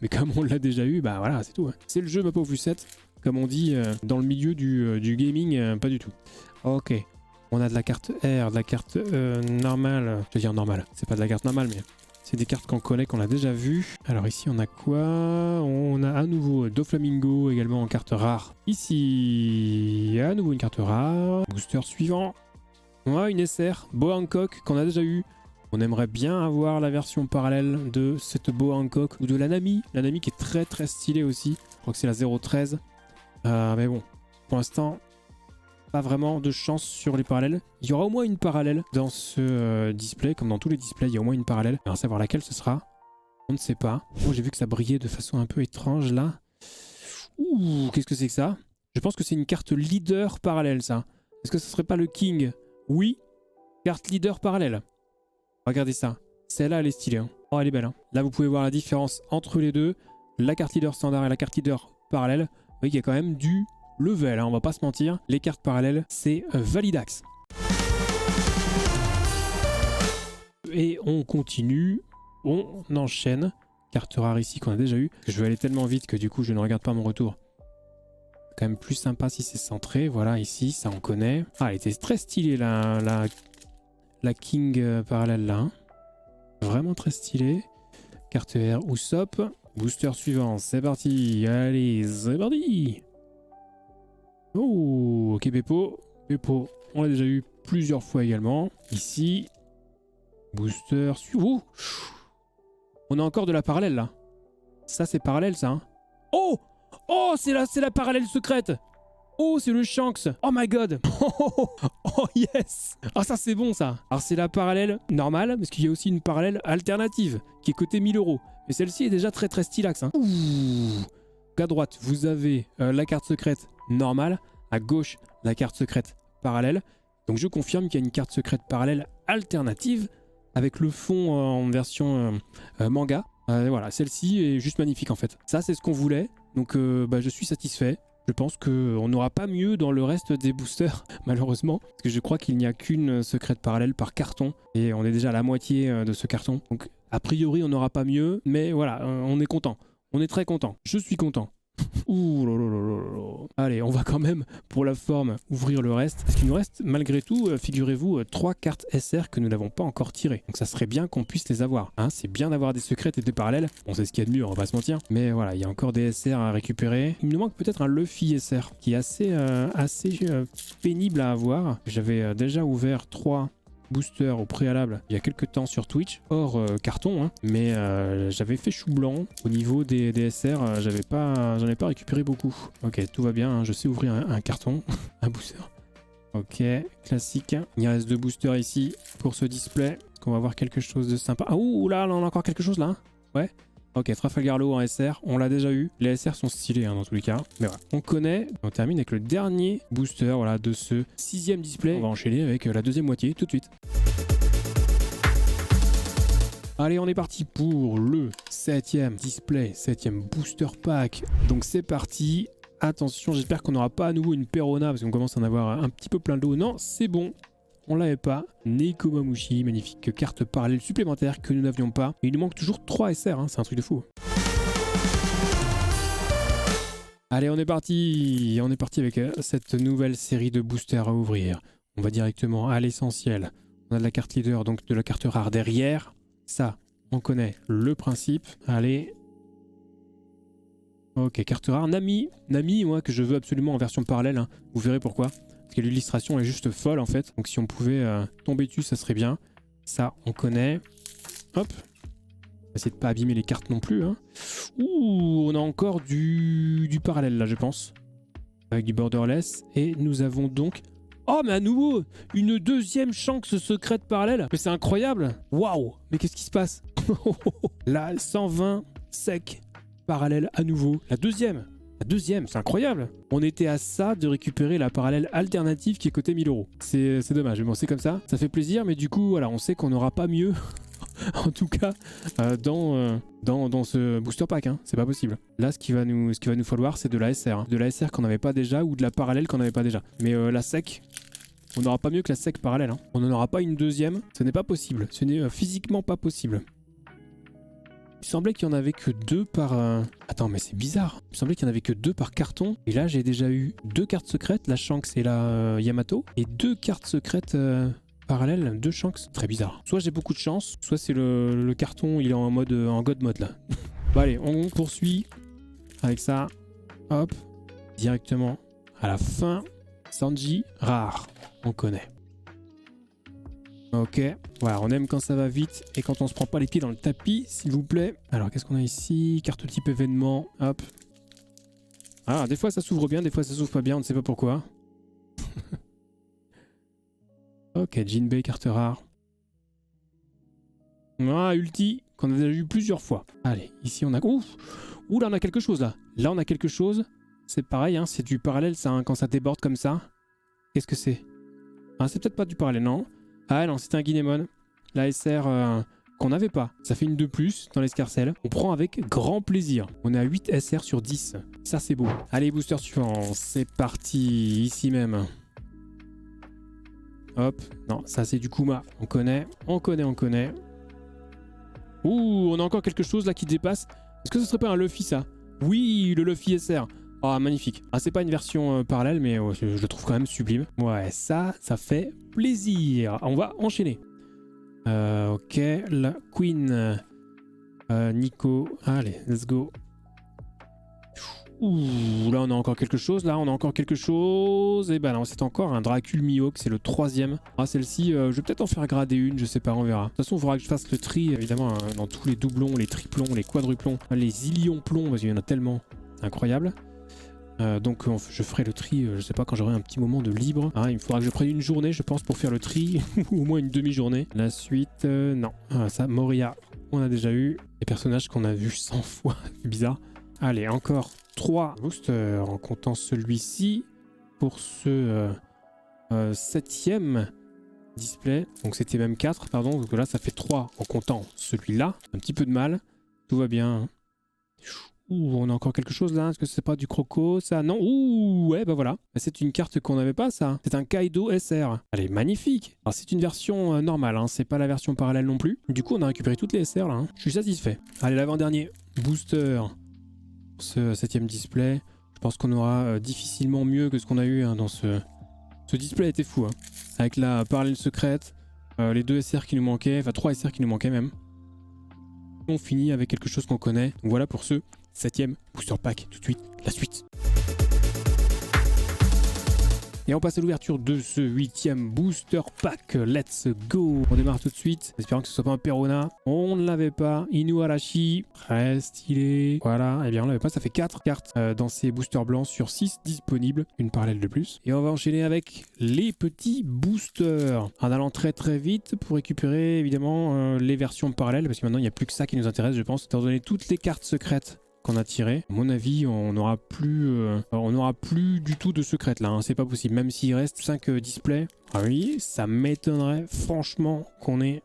Mais comme on l'a déjà eu, bah voilà c'est tout. Hein. C'est le jeu ma pauvre Lucette. Comme on dit dans le milieu du gaming, pas du tout. Ok, on a de la carte R, de la carte normale. Je veux dire normale, c'est pas de la carte normale, mais c'est des cartes qu'on connaît, qu'on a déjà vues. Alors ici, on a quoi? On a à nouveau Doflamingo également en carte rare. Ici, à nouveau une carte rare. Booster suivant. On a une SR, Boa Hancock, qu'on a déjà eu. On aimerait bien avoir la version parallèle de cette Boa Hancock ou de la Nami. La Nami qui est très très stylée aussi. Je crois que c'est la 013. Mais bon, pour l'instant, pas vraiment de chance sur les parallèles. Il y aura au moins une parallèle dans ce display, comme dans tous les displays, il y a au moins une parallèle. Alors, savoir laquelle ce sera, on ne sait pas. Moi, j'ai vu que ça brillait de façon un peu étrange là. Ouh, qu'est-ce que c'est que ça? Je pense que c'est une carte leader parallèle, ça. Est-ce que ce serait pas le King? Oui. Carte leader parallèle. Regardez ça. Celle-là, elle est stylée. Hein. Oh, elle est belle. Hein. Là, vous pouvez voir la différence entre les deux. La carte leader standard et la carte leader parallèle. Vous voyez qu'il y a quand même du level. Hein, on va pas se mentir. Les cartes parallèles, c'est Validax. Et on continue. On enchaîne. Carte rare ici qu'on a déjà eu. Je vais aller tellement vite que du coup, je ne regarde pas mon retour. Quand même plus sympa si c'est centré. Voilà, ici, ça on connaît. Ah, elle était très stylée, la King parallèle là. Hein. Vraiment très stylée. Carte R ou SOP. Booster suivant, c'est parti. Allez, c'est parti. Oh, ok, Beppo. Beppo, on l'a déjà eu plusieurs fois également. Ici. Booster suivant. On a encore de la parallèle là. Ça, c'est parallèle ça. Hein. Oh! Oh, c'est la parallèle secrète. Oh, c'est le Shanks. Oh my god. Oh yes. Ah, ça c'est bon ça. Alors c'est la parallèle normale, parce qu'il y a aussi une parallèle alternative, qui est cotée 1000 €. Mais celle-ci est déjà très très stylax. Hein. Ouh. À droite, vous avez la carte secrète normale. À gauche, la carte secrète parallèle. Donc je confirme qu'il y a une carte secrète parallèle alternative, avec le fond en version manga. Voilà, celle-ci est juste magnifique en fait. Ça c'est ce qu'on voulait. Donc je suis satisfait. Je pense qu'on n'aura pas mieux dans le reste des boosters, malheureusement. Parce que je crois qu'il n'y a qu'une secrète parallèle par carton. Et on est déjà à la moitié de ce carton. Donc a priori, on n'aura pas mieux. Mais voilà, on est content. On est très content. Je suis content. Ouh là là là là là. Allez, on va quand même, pour la forme, ouvrir le reste. Parce qu'il nous reste, malgré tout, figurez-vous, 3 cartes SR que nous n'avons pas encore tirées. Donc ça serait bien qu'on puisse les avoir. Hein, c'est bien d'avoir des secrètes et des parallèles. Bon, c'est ce qu'il y a de mieux, on va pas se mentir. Mais voilà, il y a encore des SR à récupérer. Il nous manque peut-être un Luffy SR, qui est assez pénible à avoir. J'avais déjà ouvert 3 booster au préalable il y a quelques temps sur Twitch, hors carton, hein. Mais j'avais fait chou blanc au niveau des SR, j'en ai pas récupéré beaucoup. Ok, tout va bien, hein. Je sais ouvrir un carton, un booster. Ok, classique. Il reste 2 boosters ici pour ce display. Est-ce qu'on va voir quelque chose de sympa? Ah, ouh là, on a encore quelque chose là, hein. Ouais. Ok, Trafalgar Law en SR, on l'a déjà eu. Les SR sont stylés hein, dans tous les cas. Mais voilà, on connaît. On termine avec le dernier booster voilà, de ce 6e display. On va enchaîner avec la deuxième moitié tout de suite. Allez, on est parti pour le 7e display, 7e booster pack. Donc c'est parti. Attention, j'espère qu'on n'aura pas à nouveau une Perona parce qu'on commence à en avoir un petit peu plein le dos. Non, c'est bon. On l'avait pas. Nekomamushi, magnifique carte parallèle supplémentaire que nous n'avions pas. Et il nous manque toujours 3 SR, hein, c'est un truc de fou. Allez, on est parti. On est parti avec cette nouvelle série de boosters à ouvrir. On va directement à l'essentiel. On a de la carte leader, donc de la carte rare derrière. Ça, on connaît le principe. Allez. Ok, carte rare. Nami. Nami, moi, que je veux absolument en version parallèle. Hein. Vous verrez pourquoi. Parce que l'illustration est juste folle en fait. Donc si on pouvait tomber dessus, ça serait bien. Ça, on connaît. Hop. On va essayer de pas abîmer les cartes non plus. Hein. Ouh, on a encore du parallèle là, je pense. Avec du borderless. Et nous avons donc... Oh, mais à nouveau, une deuxième Shanks secrète parallèle. Mais c'est incroyable. Waouh. Mais qu'est-ce qui se passe? La 120 sec parallèle à nouveau. La deuxième. La deuxième, c'est incroyable. On était à ça de récupérer la parallèle alternative qui est cotée 1000 €. C'est dommage, mais bon, c'est comme ça. Ça fait plaisir, mais du coup, voilà, on sait qu'on n'aura pas mieux, en tout cas, dans ce booster pack. Hein. C'est pas possible. Là, ce qu'il va nous falloir, c'est de la SR. Hein. De la SR qu'on n'avait pas déjà ou de la parallèle qu'on n'avait pas déjà. Mais la sec, on n'aura pas mieux que la sec parallèle. Hein. On n'en aura pas une deuxième. Ce n'est pas possible. Ce n'est physiquement pas possible. Il semblait qu'il n'y en avait que 2 par... Attends, mais c'est bizarre. Il semblait qu'il n'y en avait que 2 par carton. Et là, j'ai déjà eu 2 cartes secrètes, la Shanks et la Yamato. Et 2 cartes secrètes parallèles, 2 Shanks. Très bizarre. Soit j'ai beaucoup de chance, soit c'est le carton, il est en mode en god mode là. Bon allez, on poursuit avec ça. Hop, directement à la fin. Sanji, rare. On connaît. Ok, voilà, on aime quand ça va vite et quand on se prend pas les pieds dans le tapis, s'il vous plaît. Alors, qu'est-ce qu'on a ici? Carte type événement, hop. Ah, des fois ça s'ouvre bien, des fois ça s'ouvre pas bien, on ne sait pas pourquoi. Ok, Jinbei, carte rare. Ah, ulti, qu'on a déjà eu plusieurs fois. Allez, ici on a... Ouh, ouh, là on a quelque chose là. Là on a quelque chose. C'est pareil, hein, c'est du parallèle ça, hein, quand ça déborde comme ça. Qu'est-ce que c'est? Ah, c'est peut-être pas du parallèle, non? Ah non, c'était un Guinémon. La SR qu'on n'avait pas. Ça fait une de plus dans l'escarcelle. On prend avec grand plaisir. On est à 8 SR sur 10. Ça, c'est beau. Allez, booster suivant. C'est parti, ici même. Hop. Non, ça, c'est du Kuma. On connaît. Ouh, on a encore quelque chose là qui dépasse. Est-ce que ce serait pas un Luffy, ça? Oui, le Luffy SR. Ah, magnifique. Ah, c'est pas une version parallèle, mais je le trouve quand même sublime. Ouais, ça fait plaisir. On va enchaîner. Ok, la Queen. Nico. Allez, let's go. Ouh, là on a encore quelque chose. Et ben non, c'est encore un Dracul Mihawk, c'est le 3e. Ah, celle-ci, je vais peut-être en faire grader une, je sais pas, on verra. De toute façon, il faudra que je fasse le tri, évidemment, dans tous les doublons, les triplons, les quadruplons, les illions plombs, parce qu'il y en a tellement. C'est incroyable. Donc je ferai le tri, je sais pas, quand j'aurai un petit moment de libre. Ah, il me faudra que je prenne une journée, je pense, pour faire le tri, ou au moins une demi-journée. La suite, non. Ah, ça, Moria, on a déjà eu. Les personnages qu'on a vus 100 fois, c'est bizarre. Allez, encore 3 boosters en comptant celui-ci pour ce 7e display. Donc c'était même 4, pardon. Donc là, ça fait 3 en comptant celui-là. Un petit peu de mal. Tout va bien. Ouh, on a encore quelque chose là. Est-ce que c'est pas du croco ça? Non. Ouh, ouais, bah voilà. C'est une carte qu'on n'avait pas, ça. C'est un Kaido SR. Elle est magnifique. Alors, c'est une version normale, hein. C'est pas la version parallèle non plus. Du coup, on a récupéré toutes les SR là. Hein. Je suis satisfait. Allez, l'avant-dernier booster. Ce 7e display. Je pense qu'on aura difficilement mieux que ce qu'on a eu hein, dans ce... Ce display était fou. Hein. Avec la parallèle secrète, les 2 SR qui nous manquaient, enfin 3 SR qui nous manquaient même. On finit avec quelque chose qu'on connaît. Donc voilà pour ce 7e booster pack. Tout de suite, la suite. Et on passe à l'ouverture de ce 8e booster pack. Let's go. On démarre tout de suite. Espérons que ce soit pas un Perona. On ne l'avait pas. Inuarashi. Très stylé. Voilà. Eh bien, on l'avait pas. Ça fait 4 cartes dans ces boosters blancs sur 6 disponibles. Une parallèle de plus. Et on va enchaîner avec les petits boosters. En allant très très vite pour récupérer évidemment les versions parallèles. Parce que maintenant, il n'y a plus que ça qui nous intéresse, je pense. Étant donné toutes les cartes secrètes qu'on a tiré. À mon avis, on n'aura plus du tout de secrètes là, hein. C'est pas possible. Même s'il reste 5 displays. Ah oui, ça m'étonnerait franchement qu'on ait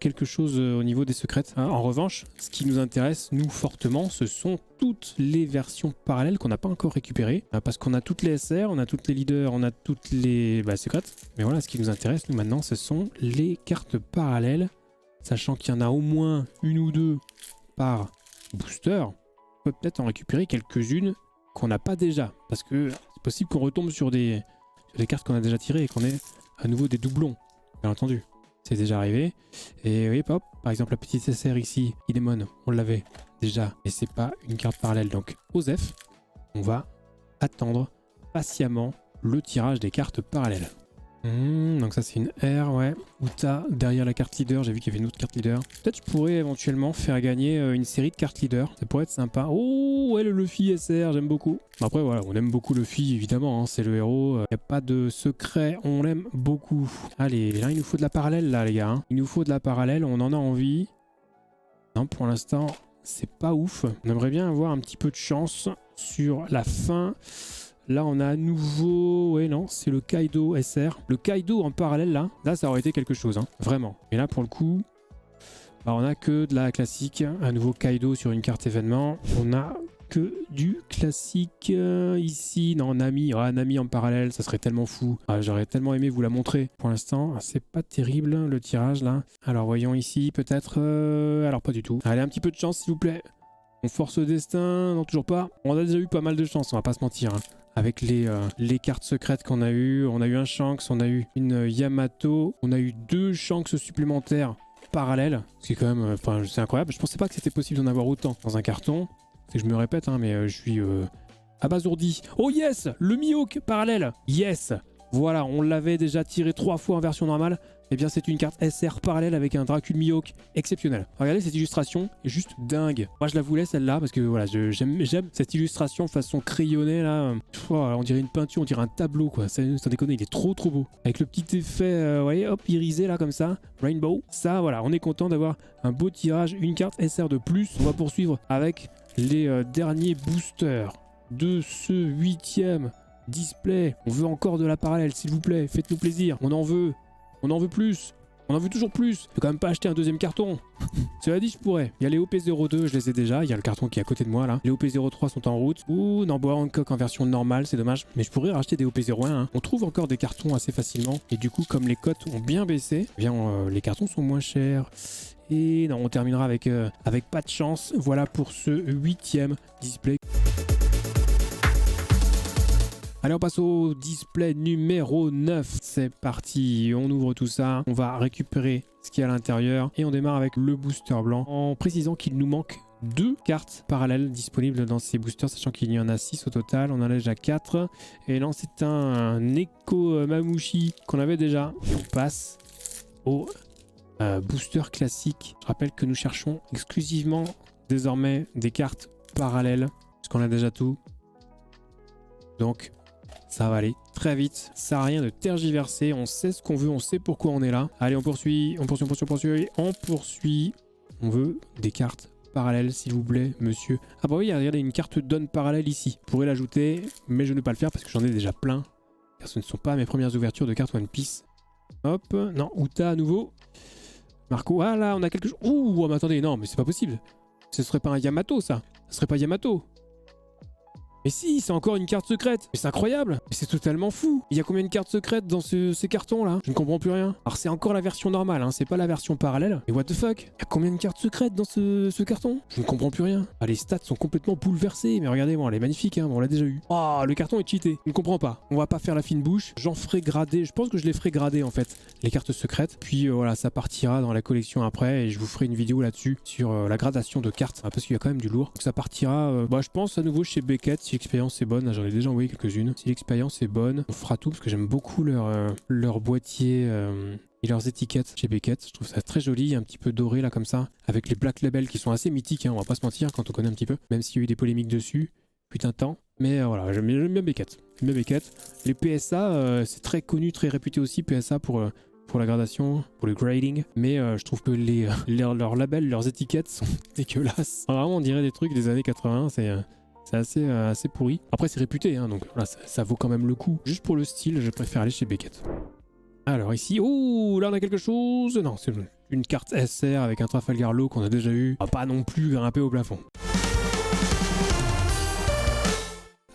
quelque chose au niveau des secrètes. Hein, en revanche, ce qui nous intéresse, nous, fortement, ce sont toutes les versions parallèles qu'on n'a pas encore récupérées. Parce qu'on a toutes les SR, on a toutes les leaders, on a toutes les secrètes. Mais voilà, ce qui nous intéresse, nous, maintenant, ce sont les cartes parallèles. Sachant qu'il y en a au moins une ou deux par booster. On peut peut-être en récupérer quelques-unes qu'on n'a pas déjà. Parce que c'est possible qu'on retombe sur des cartes qu'on a déjà tirées et qu'on ait à nouveau des doublons. Bien entendu, c'est déjà arrivé. Et oui, hop, par exemple la petite SR ici, Idemon, on l'avait déjà. Mais c'est pas une carte parallèle. Donc, Osef, on va attendre patiemment le tirage des cartes parallèles. Donc ça c'est une R, ouais. Uta derrière la carte leader, j'ai vu qu'il y avait une autre carte leader. Peut-être je pourrais éventuellement faire gagner une série de cartes leader, ça pourrait être sympa. Oh ouais, le Luffy SR, j'aime beaucoup. Après voilà, on aime beaucoup Luffy évidemment, hein, c'est le héros, y a pas de secret, on l'aime beaucoup. Allez, là il nous faut de la parallèle là les gars, hein. Il nous faut de la parallèle, on en a envie. Non, pour l'instant c'est pas ouf. On aimerait bien avoir un petit peu de chance sur la fin. Là, on a à nouveau... Ouais, non, c'est le Kaido SR. Le Kaido en parallèle, là ça aurait été quelque chose, hein, vraiment. Et là, pour le coup, bah, on a que de la classique. Un nouveau Kaido sur une carte événement. On a que du classique ici. Non, Nami. Ah, Nami en parallèle, ça serait tellement fou. Ah, j'aurais tellement aimé vous la montrer. Pour l'instant, c'est pas terrible, le tirage, là. Alors, voyons ici, peut-être... Alors, pas du tout. Allez, un petit peu de chance, s'il vous plaît. On force le destin. Non, toujours pas. On a déjà eu pas mal de chance, on va pas se mentir, hein. Avec les cartes secrètes qu'on a eues. On a eu un Shanks, on a eu une Yamato, on a eu 2 Shanks supplémentaires parallèles. Ce qui est quand même, enfin, c'est incroyable. Je pensais pas que c'était possible d'en avoir autant dans un carton. C'est que je me répète, hein, mais je suis abasourdi. Oh yes, le Mihawk parallèle. Yes. Voilà, on l'avait déjà tiré 3 fois en version normale. Eh bien, c'est une carte SR parallèle avec un Dracul Mihawk exceptionnel. Regardez cette illustration, est juste dingue. Moi, je la voulais celle-là parce que voilà, j'aime cette illustration façon crayonnée là. On dirait une peinture, on dirait un tableau quoi. Sans déconner, il est trop trop beau. Avec le petit effet, vous voyez, hop, irisé là comme ça, rainbow. Ça, voilà, on est content d'avoir un beau tirage, une carte SR de plus. On va poursuivre avec les derniers boosters. de ce 8e display. On veut encore de la parallèle, s'il vous plaît. Faites-nous plaisir. On en veut. On en veut plus. On en veut toujours plus. Je peux quand même pas acheter un deuxième carton. Cela dit, je pourrais. Il y a les OP02, je les ai déjà. Il y a le carton qui est à côté de moi là. Les OP03 sont en route. Ouh, Norbert Hancock en version normale, c'est dommage. Mais je pourrais racheter des OP01. Hein. On trouve encore des cartons assez facilement. Et du coup, comme les cotes ont bien baissé, eh bien, les cartons sont moins chers. Et non, on terminera avec pas de chance. Voilà pour ce 8e display. Allez, on passe au display numéro 9. C'est parti, on ouvre tout ça. On va récupérer ce qu'il y a à l'intérieur. Et on démarre avec le booster blanc. En précisant qu'il nous manque 2 cartes parallèles disponibles dans ces boosters. Sachant qu'il y en a 6 au total. On en a déjà 4. Et là, c'est un Neko Mamushi qu'on avait déjà. Et on passe au booster classique. Je rappelle que nous cherchons exclusivement désormais des cartes parallèles. Parce qu'on a déjà tout. Donc... ça va aller très vite, ça sert à rien de tergiverser, on sait ce qu'on veut, on sait pourquoi on est là. Allez, on poursuit, on poursuit. On veut des cartes parallèles, s'il vous plaît, monsieur. Ah bah oui, regardez, une carte donne parallèle ici. Je pourrais l'ajouter, mais je ne vais pas le faire parce que j'en ai déjà plein. Car ce ne sont pas mes premières ouvertures de cartes One Piece. Hop, non, Uta à nouveau. Marco, ah là, on a quelque chose. Ouh, mais attendez, non, mais c'est pas possible. Ce serait pas un Yamato, ça. Ce serait pas Yamato. Mais si, c'est encore une carte secrète. Mais c'est incroyable. Mais c'est totalement fou. Il y a combien de cartes secrètes dans ces cartons là? Je ne comprends plus rien. Alors c'est encore la version normale, hein, c'est pas la version parallèle. Et what the fuck? Il y a combien de cartes secrètes dans ce carton? Je ne comprends plus rien. Ah, les stats sont complètement bouleversées. Mais regardez, bon, elle est magnifique, hein, bon, on l'a déjà eu. Oh, le carton est cheaté. Je ne comprends pas. On va pas faire la fine bouche. J'en ferai grader. Je pense que je les ferai grader en fait, les cartes secrètes. Puis voilà, ça partira dans la collection après. Et je vous ferai une vidéo là-dessus sur la gradation de cartes. Parce qu'il y a quand même du lourd. Donc ça partira, je pense à nouveau chez Beckett. Si l'expérience est bonne, j'en ai déjà envoyé quelques-unes. Si l'expérience est bonne, on fera tout parce que j'aime beaucoup leur boîtier et leurs étiquettes chez Beckett. Je trouve ça très joli, un petit peu doré là comme ça, avec les Black Label qui sont assez mythiques, hein, on va pas se mentir quand on connaît un petit peu, même s'il y a eu des polémiques dessus, putain de temps. Mais voilà, j'aime bien Beckett. Les PSA, c'est très connu, très réputé aussi, PSA pour la gradation, pour le grading, mais je trouve que leurs labels, leurs étiquettes sont dégueulasses. Vraiment, on dirait des trucs des années 80, c'est assez pourri. Après, c'est réputé, hein, donc voilà, ça vaut quand même le coup. Juste pour le style, je préfère aller chez Beckett. Alors ici, oh, là on a quelque chose. Non, c'est une carte SR avec un Trafalgar Law qu'on a déjà eu. On va pas non plus grimper au plafond.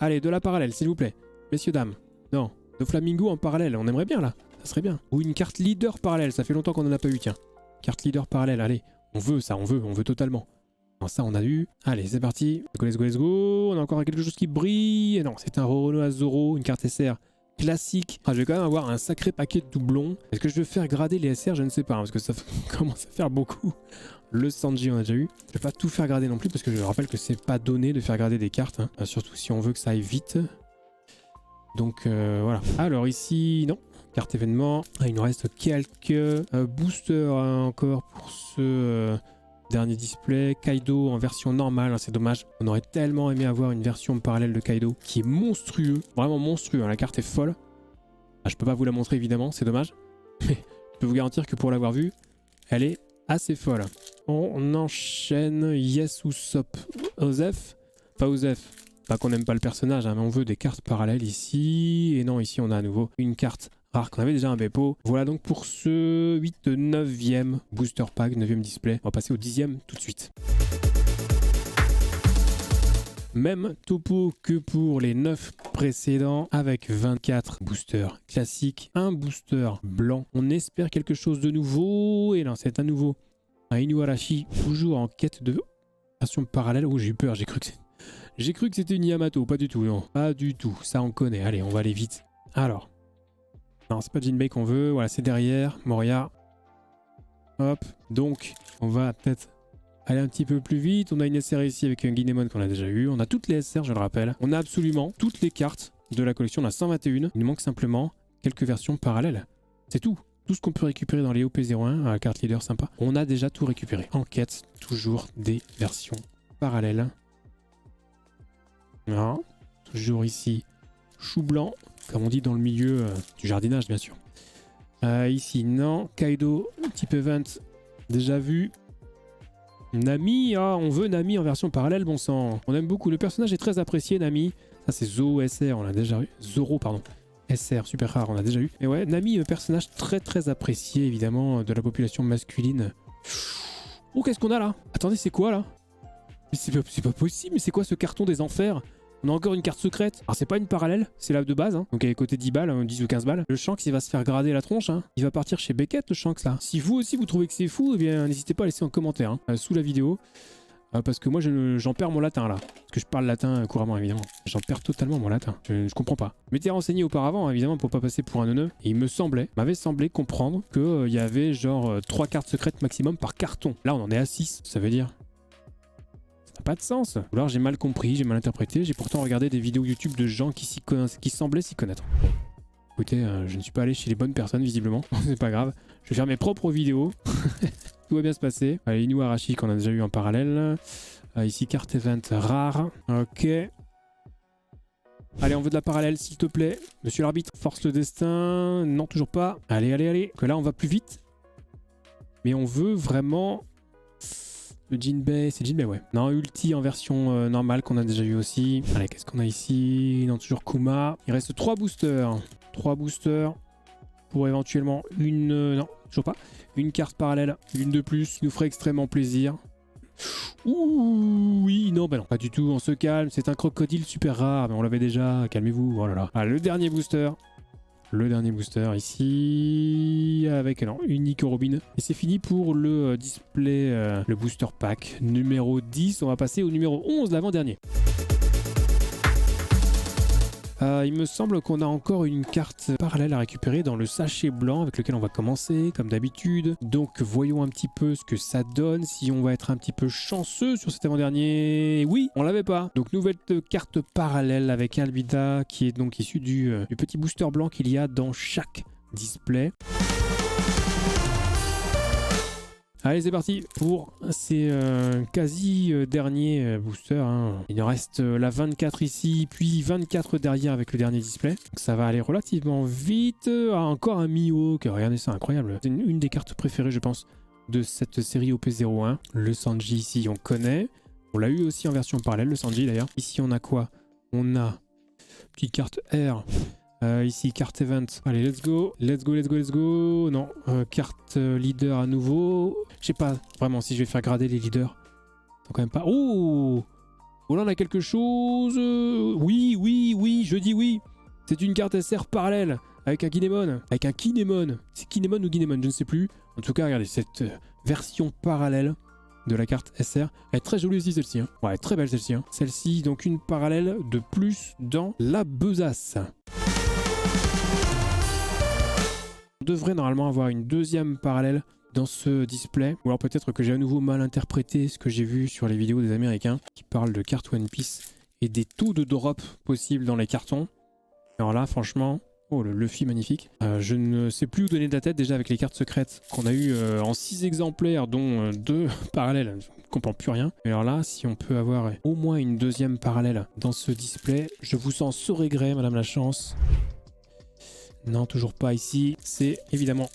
Allez, de la parallèle, s'il vous plaît. Messieurs, dames. Non, de Flamingo en parallèle, on aimerait bien là. Ça serait bien. Ou une carte leader parallèle, ça fait longtemps qu'on en a pas eu, tiens. Carte leader parallèle, allez. On veut ça, on veut totalement. Non, ça on a eu. Allez, c'est parti. Let's go. On a encore quelque chose qui brille. Non, c'est un Roronoa Zoro, une carte SR classique. Ah, je vais quand même avoir un sacré paquet de doublons. Est-ce que je vais faire grader les SR? Je ne sais pas, hein, parce que ça commence à faire beaucoup. Le Sanji, on a déjà eu. Je vais pas tout faire grader non plus, parce que je rappelle que c'est pas donné de faire grader des cartes. Hein. Surtout si on veut que ça aille vite. Donc voilà. Alors ici, non. Carte événement. Ah, il nous reste quelques boosters hein, encore pour ce... dernier display, Kaido en version normale, hein, c'est dommage. On aurait tellement aimé avoir une version parallèle de Kaido qui est monstrueux, vraiment monstrueux, hein, la carte est folle. Ah, je peux pas vous la montrer évidemment, c'est dommage. Mais je peux vous garantir que pour l'avoir vue, elle est assez folle. On enchaîne Yes ou Sop. Osef, pas Osef, pas qu'on n'aime pas le personnage, hein, mais on veut des cartes parallèles ici. Et non, ici on a à nouveau une carte rare qu'on avait déjà un Beppo. Voilà donc pour ce 9e booster pack, 9e display. On va passer au 10e tout de suite. Même topo que pour les 9 précédents avec 24 boosters classiques, un booster blanc. On espère quelque chose de nouveau. Et non, c'est à nouveau un Inuarashi, toujours en quête de version parallèle. Oh, j'ai eu peur, j'ai cru que c'était une Yamato. Pas du tout, non. Pas du tout, ça on connaît. Allez, on va aller vite. Alors... non, c'est pas Jinbei qu'on veut. Voilà, c'est derrière. Moria. Hop. Donc, on va peut-être aller un petit peu plus vite. On a une SR ici avec un Guinémon qu'on a déjà eu. On a toutes les SR, je le rappelle. On a absolument toutes les cartes de la collection. On a 121. Il nous manque simplement quelques versions parallèles. C'est tout. Tout ce qu'on peut récupérer dans les OP01, à la carte leader sympa. On a déjà tout récupéré. En quête, toujours des versions parallèles. Non. Toujours ici, chou blanc. Comme on dit dans le milieu du jardinage, bien sûr. Ici, non. Kaido, type event, déjà vu. Nami, on veut Nami en version parallèle, bon sang. On aime beaucoup. Le personnage est très apprécié, Nami. Ça c'est Zo SR, on l'a déjà eu. Zoro, pardon. SR, super rare, on l'a déjà eu. Et ouais, Nami, personnage très très apprécié évidemment de la population masculine. Oh, qu'est-ce qu'on a là? Attendez, c'est quoi là? Mais c'est pas possible, mais c'est quoi ce carton des enfers? On a encore une carte secrète. Alors c'est pas une parallèle, c'est la de base, hein. Donc elle est côté 10 balles, hein, 10 ou 15 balles. Le Shanks il va se faire grader la tronche, hein. Il va partir chez Beckett le Shanks là. Si vous aussi vous trouvez que c'est fou, eh bien n'hésitez pas à laisser un commentaire hein, sous la vidéo. Parce que moi j'en perds mon latin là. Parce que je parle latin couramment évidemment. J'en perds totalement mon latin. Je comprends pas. Je m'étais renseigné auparavant évidemment pour pas passer pour un neuneu. Et il m'avait semblé comprendre qu'il y avait genre 3 cartes secrètes maximum par carton. Là on en est à 6. Ça veut dire... ça n'a pas de sens. Ou alors j'ai mal compris, j'ai mal interprété. J'ai pourtant regardé des vidéos YouTube de gens qui semblaient s'y connaître. Bon. Écoutez, je ne suis pas allé chez les bonnes personnes visiblement. C'est pas grave. Je vais faire mes propres vidéos. Tout va bien se passer. Allez, Inu Arashi qu'on a déjà eu en parallèle. Ici, carte event rare. Ok. Allez, on veut de la parallèle, s'il te plaît. Monsieur l'arbitre, force le destin. Non, toujours pas. Allez, allez, allez. Que là, on va plus vite. Mais on veut vraiment... le Jinbei, c'est Jinbei, ouais. Non, Ulti en version normale qu'on a déjà eu aussi. Allez, qu'est-ce qu'on a ici? Non, toujours Kuma. Il reste 3 boosters. 3 boosters. Pour éventuellement une... non, toujours pas. Une carte parallèle, une de plus, qui nous ferait extrêmement plaisir. Ouh, oui, non, bah non, pas du tout, on se calme. C'est un crocodile super rare, mais on l'avait déjà, calmez-vous, oh là là. Ah, le dernier booster. Le dernier booster ici, avec non, unique Robin. Et c'est fini pour le display, le booster pack numéro 10. On va passer au numéro 11, l'avant-dernier. Il me semble qu'on a encore une carte parallèle à récupérer dans le sachet blanc avec lequel on va commencer comme d'habitude. Donc voyons un petit peu ce que ça donne, si on va être un petit peu chanceux sur cet avant-dernier. Oui, on l'avait pas. Donc nouvelle carte parallèle avec Albedo qui est donc issue du petit booster blanc qu'il y a dans chaque display. Allez, c'est parti pour ces quasi derniers boosters. Hein. Il en reste la 24 ici, puis 24 derrière avec le dernier display. Donc ça va aller relativement vite. Ah, encore un Mihawk. Regardez ça, incroyable. C'est une des cartes préférées, je pense, de cette série OP01. Le Sanji ici, on connaît. On l'a eu aussi en version parallèle, le Sanji d'ailleurs. Ici, on a quoi? On a petite carte R. Ici, carte event. Allez, let's go. Let's go, let's go, let's go. Non, carte leader à nouveau. Je sais pas vraiment si je vais faire grader les leaders. Faut quand même pas... Oh, oh là, on a quelque chose. Oui, oui, oui, je dis oui. C'est une carte SR parallèle avec un Kinemon. Avec un Kinemon. C'est Kinemon ou Kinemon, je ne sais plus. En tout cas, regardez, cette version parallèle de la carte SR. Elle est très jolie aussi celle-ci. Hein. Ouais, très belle celle-ci. Hein. Celle-ci, donc une parallèle de plus dans la besace. On devrait normalement avoir une deuxième parallèle dans ce display. Ou alors peut-être que j'ai à nouveau mal interprété ce que j'ai vu sur les vidéos des Américains qui parlent de cartes One Piece et des taux de drop possibles dans les cartons. Alors là, franchement... Oh, le Luffy magnifique. Je ne sais plus où donner de la tête déjà avec les cartes secrètes qu'on a eu en 6 exemplaires, dont 2 parallèles. Je ne comprends plus rien. Et alors là, si on peut avoir au moins une deuxième parallèle dans ce display, je vous en saurai gré, madame la chance. Non, toujours pas ici. C'est évidemment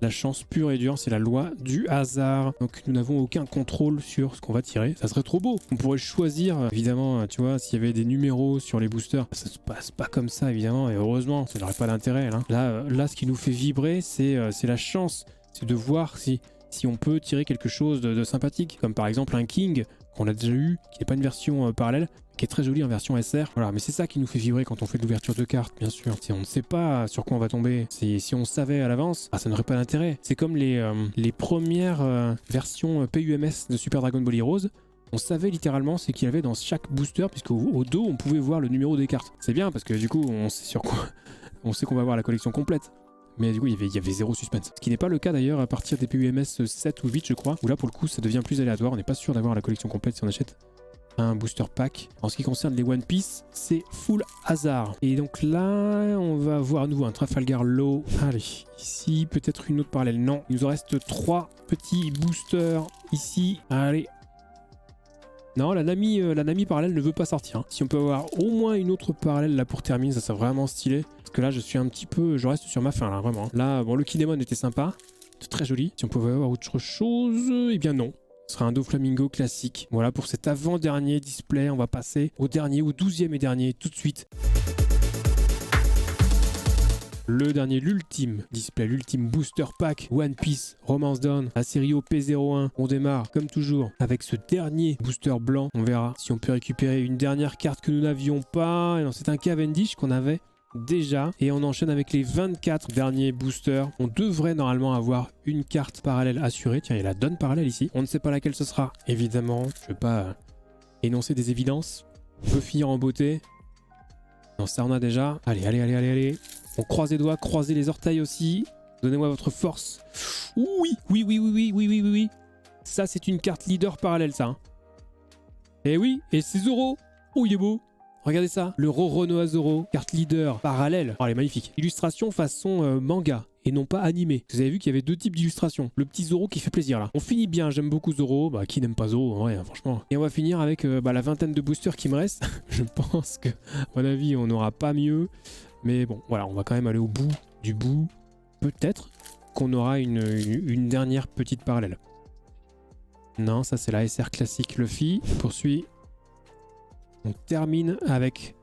la chance pure et dure, c'est la loi du hasard. Donc nous n'avons aucun contrôle sur ce qu'on va tirer. Ça serait trop beau. On pourrait choisir, évidemment, tu vois, s'il y avait des numéros sur les boosters. Ça se passe pas comme ça, évidemment, et heureusement, ça n'aurait pas d'intérêt. Là, ce qui nous fait vibrer, c'est la chance. C'est de voir si on peut tirer quelque chose de sympathique. Comme par exemple un King, qu'on a déjà eu, qui n'est pas une version parallèle, qui est très jolie en version SR. Voilà, mais c'est ça qui nous fait vibrer quand on fait de l'ouverture de cartes, bien sûr. Si on ne sait pas sur quoi on va tomber, si on savait à l'avance, ça n'aurait pas d'intérêt. C'est comme les premières versions PUMS de Super Dragon Ball Heroes. On savait littéralement ce qu'il y avait dans chaque booster, puisque au dos, on pouvait voir le numéro des cartes. C'est bien, parce que du coup, on sait sur quoi. On sait qu'on va avoir la collection complète. Mais du coup, il y avait zéro suspense. Ce qui n'est pas le cas d'ailleurs à partir des PUMS 7 ou 8, je crois. Où là, pour le coup, ça devient plus aléatoire. On n'est pas sûr d'avoir la collection complète si on achète un booster pack. En ce qui concerne les One Piece, c'est full hasard. Et donc là, on va avoir à nouveau un Trafalgar Law. Allez, ici, peut-être une autre parallèle. Non, il nous en reste 3 petits boosters ici. Allez. Non, la Nami parallèle ne veut pas sortir. Hein. Si on peut avoir au moins une autre parallèle là pour terminer, ça serait vraiment stylé. Parce que là, je suis un petit peu... Je reste sur ma faim là, vraiment. Là, bon, le Kinemon était sympa. C'est très joli. Si on pouvait avoir autre chose, eh bien non. Ce sera un Doflamingo classique. Voilà pour cet avant-dernier display. On va passer au dernier, au 12e et dernier tout de suite. Le dernier, l'ultime display, l'ultime booster pack One Piece Romance Dawn, la série OP01. On démarre comme toujours avec ce dernier booster blanc. On verra si on peut récupérer une dernière carte que nous n'avions pas. Et non, c'est un Cavendish qu'on avait déjà. Et on enchaîne avec les 24 derniers boosters. On devrait normalement avoir une carte parallèle assurée. Tiens, il y a la donne parallèle ici. On ne sait pas laquelle ce sera. Évidemment, je ne vais pas énoncer des évidences. On peut finir en beauté. Non, ça on a déjà. Allez, allez, allez, allez, allez. On croise les doigts, croisez les orteils aussi. Donnez-moi votre force. Oui, oui, oui, oui, oui, oui, oui, oui, oui. Ça, c'est une carte leader parallèle, ça. Hein. Et oui, et c'est Zoro. Oh, il est beau. Regardez ça. Le Roronoa Zoro, carte leader parallèle. Oh, elle est magnifique. Illustration façon manga et non pas animé. Vous avez vu qu'il y avait deux types d'illustrations. Le petit Zoro qui fait plaisir, là. On finit bien. J'aime beaucoup Zoro. Bah, qui n'aime pas Zoro, ouais, franchement. Et on va finir avec la vingtaine de boosters qui me restent. Je pense que, à mon avis, on n'aura pas mieux. Mais bon, voilà, on va quand même aller au bout du bout. Peut-être qu'on aura une dernière petite parallèle. Non, ça c'est la SR classique Luffy. On poursuit. On termine avec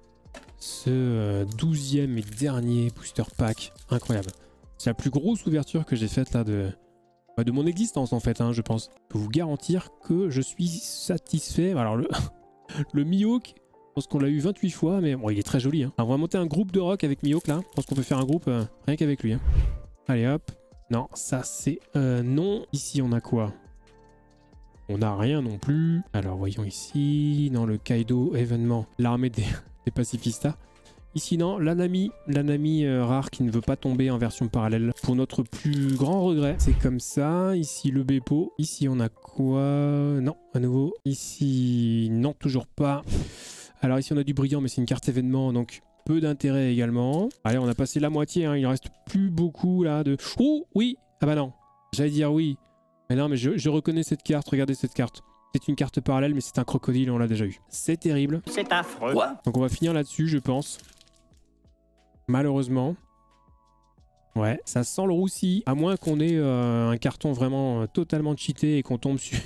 ce 12e et dernier booster pack. Incroyable. C'est la plus grosse ouverture que j'ai faite là de mon existence en fait, hein, je pense. Je peux vous garantir que je suis satisfait. Alors le Mihawk... Je pense qu'on l'a eu 28 fois, mais bon, il est très joli. Hein. Alors, on va monter un groupe de rock avec Mihawk là. Je pense qu'on peut faire un groupe rien qu'avec lui. Hein. Allez hop. Non, ça c'est non. Ici on a quoi? On n'a rien non plus. Alors voyons ici. Non, le Kaido événement. L'armée des pacifistas. Ici non, l'Anami rare qui ne veut pas tomber en version parallèle. Pour notre plus grand regret. C'est comme ça. Ici le Beppo. Ici on a quoi? Non, à nouveau. Ici, non, toujours pas. Alors ici on a du brillant mais c'est une carte événement donc peu d'intérêt également. Allez on a passé la moitié, hein. Il ne reste plus beaucoup là de... Oh oui. Ah bah non, j'allais dire oui. Mais non mais je reconnais cette carte, regardez cette carte. C'est une carte parallèle mais c'est un crocodile, on l'a déjà eu. C'est terrible. C'est affreux. Donc on va finir là-dessus je pense. Malheureusement. Ouais, ça sent le roussi. À moins qu'on ait un carton vraiment totalement cheaté et qu'on tombe sur...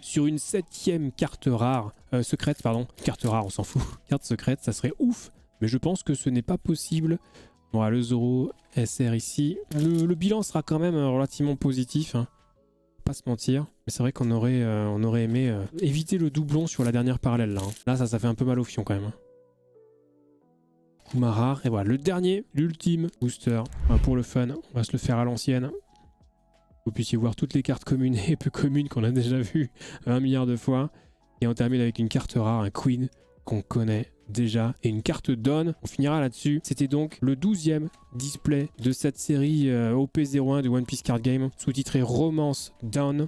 sur une 7e carte rare, secrète pardon, carte rare on s'en fout, carte secrète ça serait ouf, mais je pense que ce n'est pas possible. Voilà le Zoro SR ici, le bilan sera quand même relativement positif, hein. Pas se mentir, mais c'est vrai qu'on aurait, on aurait aimé éviter le doublon sur la dernière parallèle là, hein. Là ça fait un peu mal au fion quand même. Hein. Kumara, et voilà le dernier, l'ultime booster, pour le fun, on va se le faire à l'ancienne. Vous puissiez voir toutes les cartes communes et peu communes qu'on a déjà vues 1 milliard de fois. Et on termine avec une carte rare, un Queen, qu'on connaît déjà. Et une carte Dawn, on finira là-dessus. C'était donc le 12e display de cette série OP01 de One Piece Card Game, sous-titré Romance Dawn.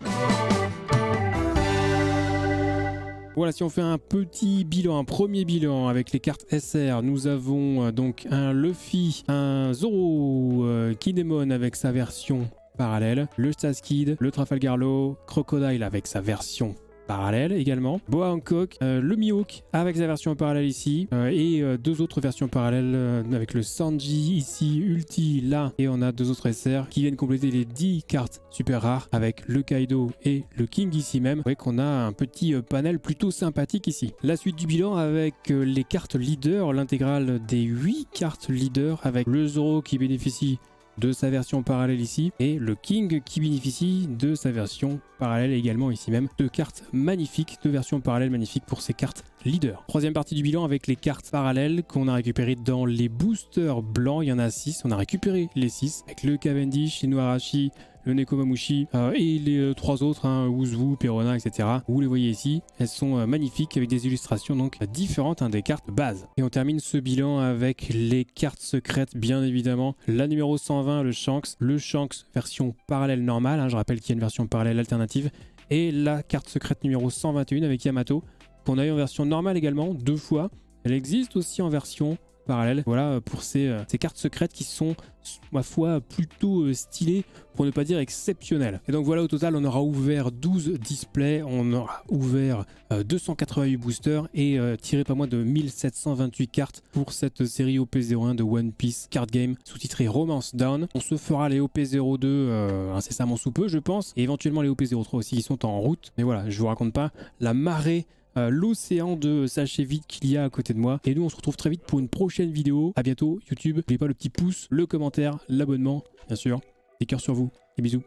Voilà, si on fait un petit bilan, un premier bilan avec les cartes SR, nous avons donc un Luffy, un Zoro Kinemon avec sa version parallèle, le Staskid, le Trafalgar Law, Crocodile avec sa version parallèle également, Boa Hancock, le Mihawk avec sa version parallèle ici, et deux autres versions parallèles avec le Sanji ici, Ulti là, et on a deux autres SR qui viennent compléter les 10 cartes super rares avec le Kaido et le King ici même. Vous voyez qu'on a un petit panel plutôt sympathique ici. La suite du bilan avec les cartes leaders, l'intégrale des 8 cartes leaders avec le Zoro qui bénéficie de sa version parallèle ici et le King qui bénéficie de sa version parallèle également ici même. Deux cartes magnifiques, deux versions parallèles magnifiques pour ces cartes leaders. Troisième partie du bilan avec les cartes parallèles qu'on a récupérées dans les boosters blancs. Il y en a 6, on a récupéré les 6 avec le Cavendish, Inuarashi, le Nekomamushi et les 3 autres, hein, Uzvu, Perona, etc. Vous les voyez ici, elles sont magnifiques avec des illustrations donc différentes des cartes base. Et on termine ce bilan avec les cartes secrètes, bien évidemment. La numéro 120, le Shanks version parallèle normale, hein, je rappelle qu'il y a une version parallèle alternative, et la carte secrète numéro 121 avec Yamato, qu'on a eu en version normale également, 2 fois. Elle existe aussi en version parallèle. Voilà pour ces cartes secrètes qui sont, ma foi, plutôt stylées, pour ne pas dire exceptionnelles. Et donc voilà, au total, on aura ouvert 12 displays, on aura ouvert 288 boosters et tiré pas moins de 1728 cartes pour cette série OP01 de One Piece Card Game, sous-titrée Romance Down. On se fera les OP02 incessamment sous peu, je pense, et éventuellement les OP03 aussi qui sont en route. Mais voilà, je vous raconte pas la marée, l'océan de sachets vides qu'il y a à côté de moi. Et nous, on se retrouve très vite pour une prochaine vidéo. À bientôt, YouTube. N'oubliez pas le petit pouce, le commentaire, l'abonnement, bien sûr. Des cœurs sur vous. Des bisous.